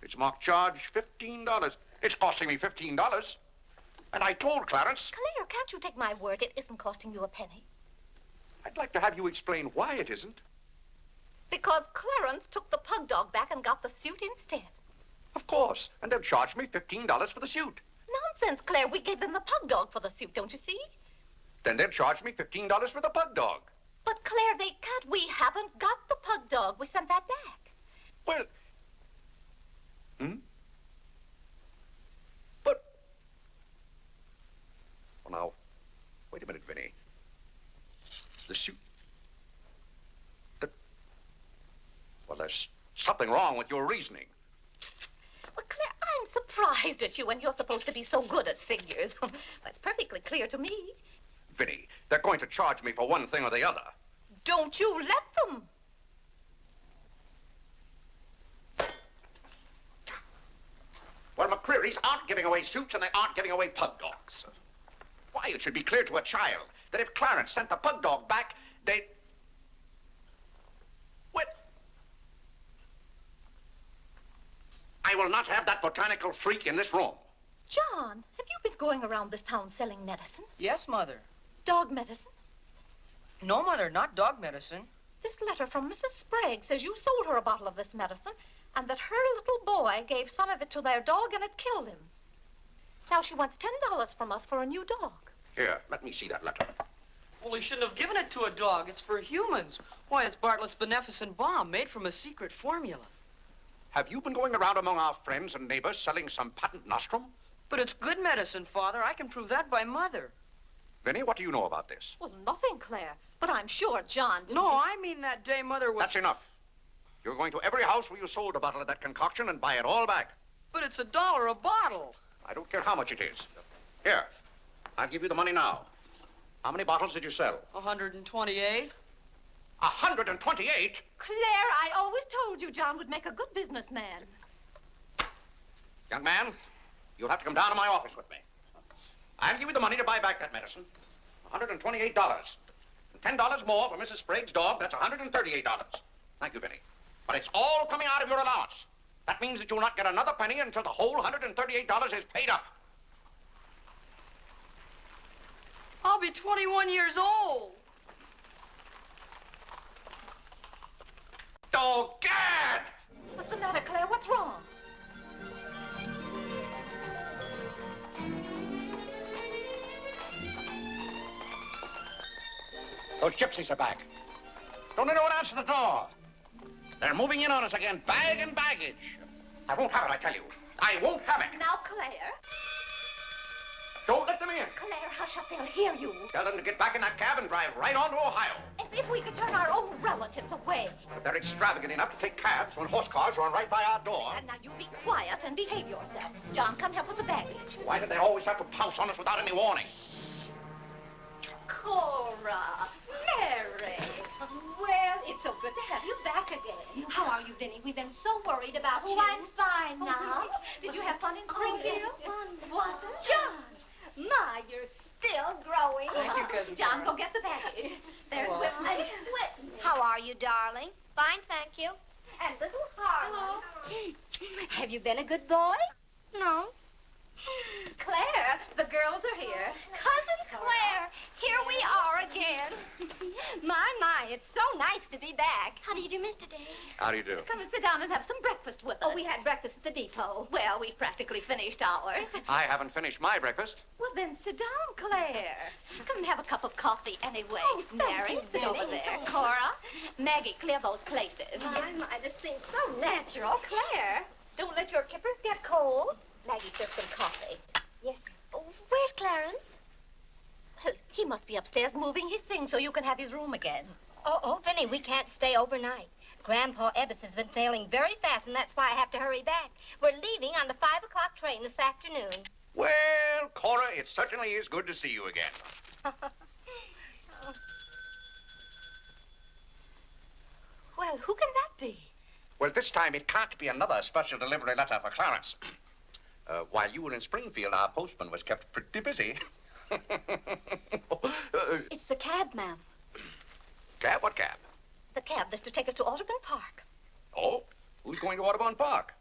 It's marked charge $15. It's costing me $15. And I told Clarence... Claire, can't you take my word? It isn't costing you a penny. I'd like to have you explain why it isn't. Because Clarence took the pug dog back and got the suit instead. Of course. And they'll charge me $15 for the suit. Nonsense, Claire. We gave them the pug dog for the suit, don't you see? Then they'll charge me $15 for the pug dog. But, Claire, they can't. We haven't got the pug dog. We sent that back. Well... But... Well, now, wait a minute, Vinnie. The suit... There's something wrong with your reasoning. Well, Claire, I'm surprised at you when you're supposed to be so good at figures. That's perfectly clear to me. Vinny, they're going to charge me for one thing or the other. Don't you let them. Well, McCreary's aren't giving away suits and they aren't giving away pug dogs. Why, it should be clear to a child that if Clarence sent the pug dog back, they'd... What? I will not have that botanical freak in this room. John, have you been going around this town selling medicine? Yes, Mother. Dog medicine? No, Mother, not dog medicine. This letter from Mrs. Sprague says you sold her a bottle of this medicine and that her little boy gave some of it to their dog and it killed him. Now she wants $10 from us for a new dog. Here, let me see that letter. Well, he shouldn't have given it to a dog. It's for humans. Why, it's Bartlett's beneficent balm made from a secret formula. Have you been going around among our friends and neighbors selling some patent nostrum? But it's good medicine, Father. I can prove that by Mother. Vinny, what do you know about this? Well, nothing, Claire. But I'm sure John didn't... No, I mean that day Mother was... That's enough. You're going to every house where you sold a bottle of that concoction and buy it all back. But it's $1 a bottle. I don't care how much it is. Here, I'll give you the money now. How many bottles did you sell? 128. 128? Claire, I always told you John would make a good businessman. Young man, you'll have to come down to my office with me. I'll give you the money to buy back that medicine. $128. And $10 more for Mrs. Sprague's dog. That's $138. Thank you, Vinny. But it's all coming out of your allowance. That means that you'll not get another penny until the whole $138 is paid up. I'll be 21 years old. Oh, Gad! What's the matter, Claire? What's wrong? Those gypsies are back. Don't anyone answer the door. They're moving in on us again, bag and baggage. I won't have it, I tell you. I won't have it. Now, Claire. Don't let them in. Claire, hush up. They'll hear you. Tell them to get back in that cab and drive right on to Ohio. As if we could turn our own relatives away. But they're extravagant enough to take cabs when horse cars run right by our door. And now you be quiet and behave yourself. John, come help with the baggage. Why do they always have to pounce on us without any warning? Cora, Mary. Well, it's so good to have you back again. How are you, Vinny? We've been so worried about you. Oh, I'm fine now. Did you have fun in Springfield? Was it? John. My, you're still growing. Thank you, Cousin John, Cora. go get the baggage. There's Whitney. How are you, darling? Fine, thank you. And little Harlan. Have you been a good boy? No. Claire, the girls are here. Cousin Claire, here we are again. My, it's so nice to be back. How do you do, Mr. Day? How do you do? Come and sit down and have some breakfast with us. Oh, we had breakfast at the depot. Well, we've practically finished ours. I haven't finished my breakfast. Well, then sit down, Claire. Come and have a cup of coffee anyway. Oh, thank Mary, you, sit over Benny. there. Cora, Maggie, clear those places. My, this seems so natural. Claire, don't let your kippers get cold. Maggie, serve some coffee. Yes, Oh, where's Clarence? Well, he must be upstairs moving his things so you can have his room again. Oh, Vinny, we can't stay overnight. Grandpa Ebbs has been sailing very fast, and that's why I have to hurry back. We're leaving on the 5 o'clock train this afternoon. Well, Cora, it certainly is good to see you again. Well, who can that be? Well, this time it can't be another special delivery letter for Clarence. While you were in Springfield, our postman was kept pretty busy. It's the cab, ma'am. Cab? What cab? The cab that's to take us to Audubon Park. Oh, who's going to Audubon Park?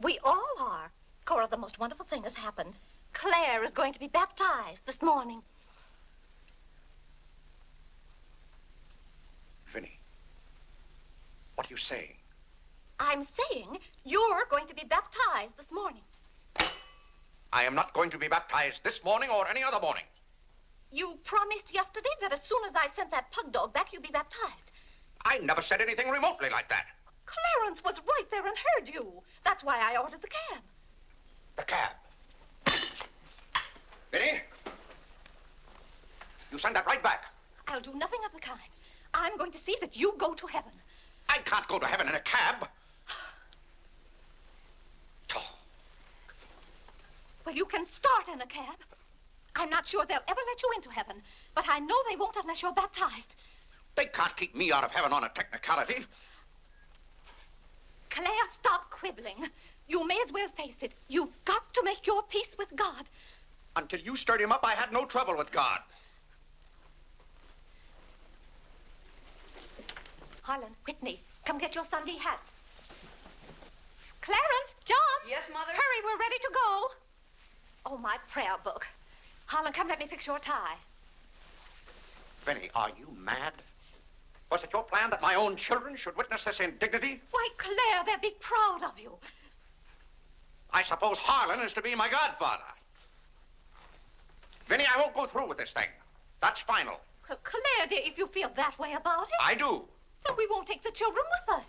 We all are. Cora, the most wonderful thing has happened. Claire is going to be baptized this morning. Vinny, what are you saying? I'm saying you're going to be baptized this morning. I am not going to be baptized this morning or any other morning. You promised yesterday that as soon as I sent that pug dog back, you'd be baptized. I never said anything remotely like that. Clarence was right there and heard you. That's why I ordered the cab. The cab. Vinny, you send that right back. I'll do nothing of the kind. I'm going to see that you go to heaven. I I can't go to heaven in a cab. Well, you can start in a cab. I'm not sure they'll ever let you into heaven, but I know they won't unless you're baptized. They can't keep me out of heaven on a technicality. Claire, stop quibbling. You may as well face it. You've got to make your peace with God. Until you stirred him up, I had no trouble with God. Harlan, Whitney, come get your Sunday hats. Clarence, John. Yes, Mother? Hurry, we're ready to go. Oh, my prayer book. Harlan, come let me fix your tie. Vinny, are you mad? Was it your plan that my own children should witness this indignity? Why, Claire, they'll be proud of you. I suppose Harlan is to be my godfather. Vinny, I won't go through with this thing. That's final. Claire, dear, if you feel that way about it... I do. Then we won't take the children with us.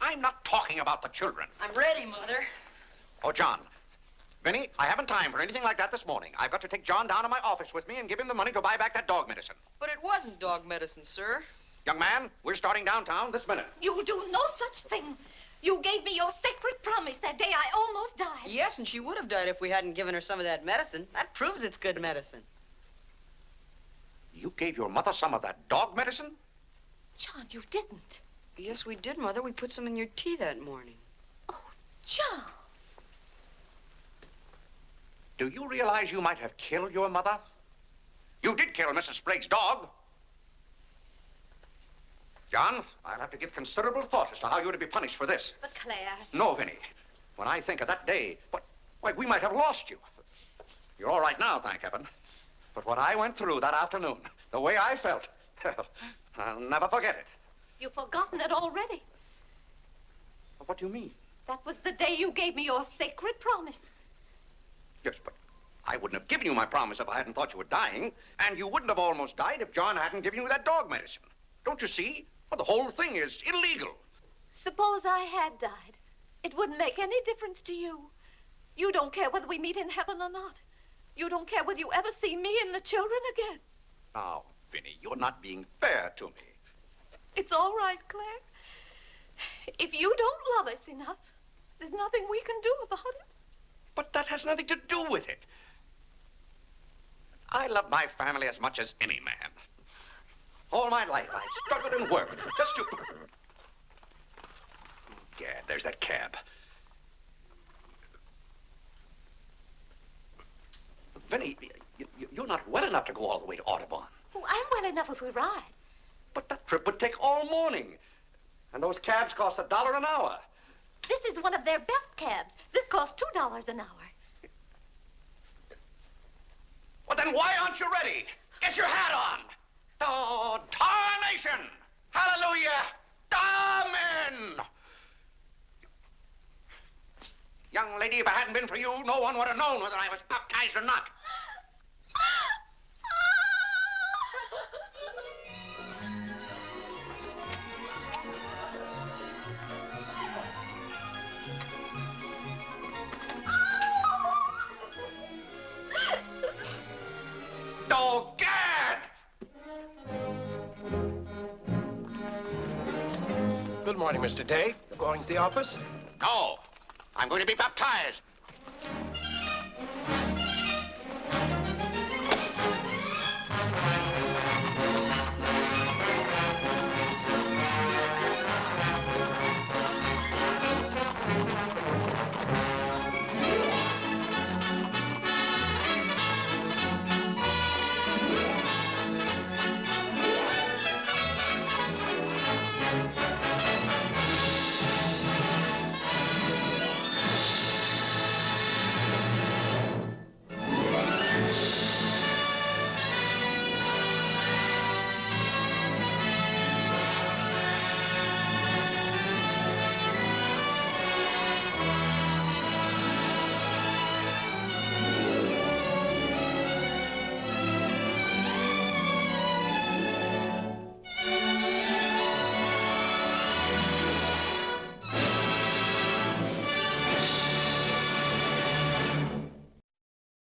I'm not talking about the children. I'm ready, Mother. Oh, John. Vinny, I haven't time for anything like that this morning. I've got to take John down to my office with me and give him the money to buy back that dog medicine. But it wasn't dog medicine, sir. Young man, we're starting downtown this minute. You do no such thing. You gave me your sacred promise that day I almost died. Yes, and she would have died if we hadn't given her some of that medicine. That proves it's good medicine. You gave your mother some of that dog medicine? John, you didn't. Yes, we did, Mother. We put some in your tea that morning. Oh, John. Do you realize you might have killed your mother? You did kill Mrs. Sprague's dog. John, I'll have to give considerable thought as to how you're to be punished for this. But Claire... No, Vinny. When I think of that day, why, we might have lost you. You're all right now, thank heaven. But what I went through that afternoon, the way I felt, I'll never forget it. You've forgotten it already. What do you mean? That was the day you gave me your sacred promise. Yes, but I wouldn't have given you my promise if I hadn't thought you were dying. And you wouldn't have almost died if John hadn't given you that dog medicine. Don't you see? Well, the whole thing is illegal. Suppose I had died. It wouldn't make any difference to you. You don't care whether we meet in heaven or not. You don't care whether you ever see me and the children again. Now, Vinny, you're not being fair to me. It's all right, Claire. If you don't love us enough, there's nothing we can do about it. But that has nothing to do with it. I love my family as much as any man. All my life, I struggled and worked just to... Gad, there's that cab. Vinny, you're not well enough to go all the way to Audubon. Oh, I'm well enough if we ride. But that trip would take all morning. And those cabs cost $1 an hour. This is one of their best cabs. This costs $2 an hour. Well, then why aren't you ready? Get your hat on. Oh, tarnation! Hallelujah! Amen! Young lady, if it hadn't been for you, no one would have known whether I was baptized or not. Oh, Gad! Good morning, Mr. Day. You're going to the office? No. I'm going to be baptized.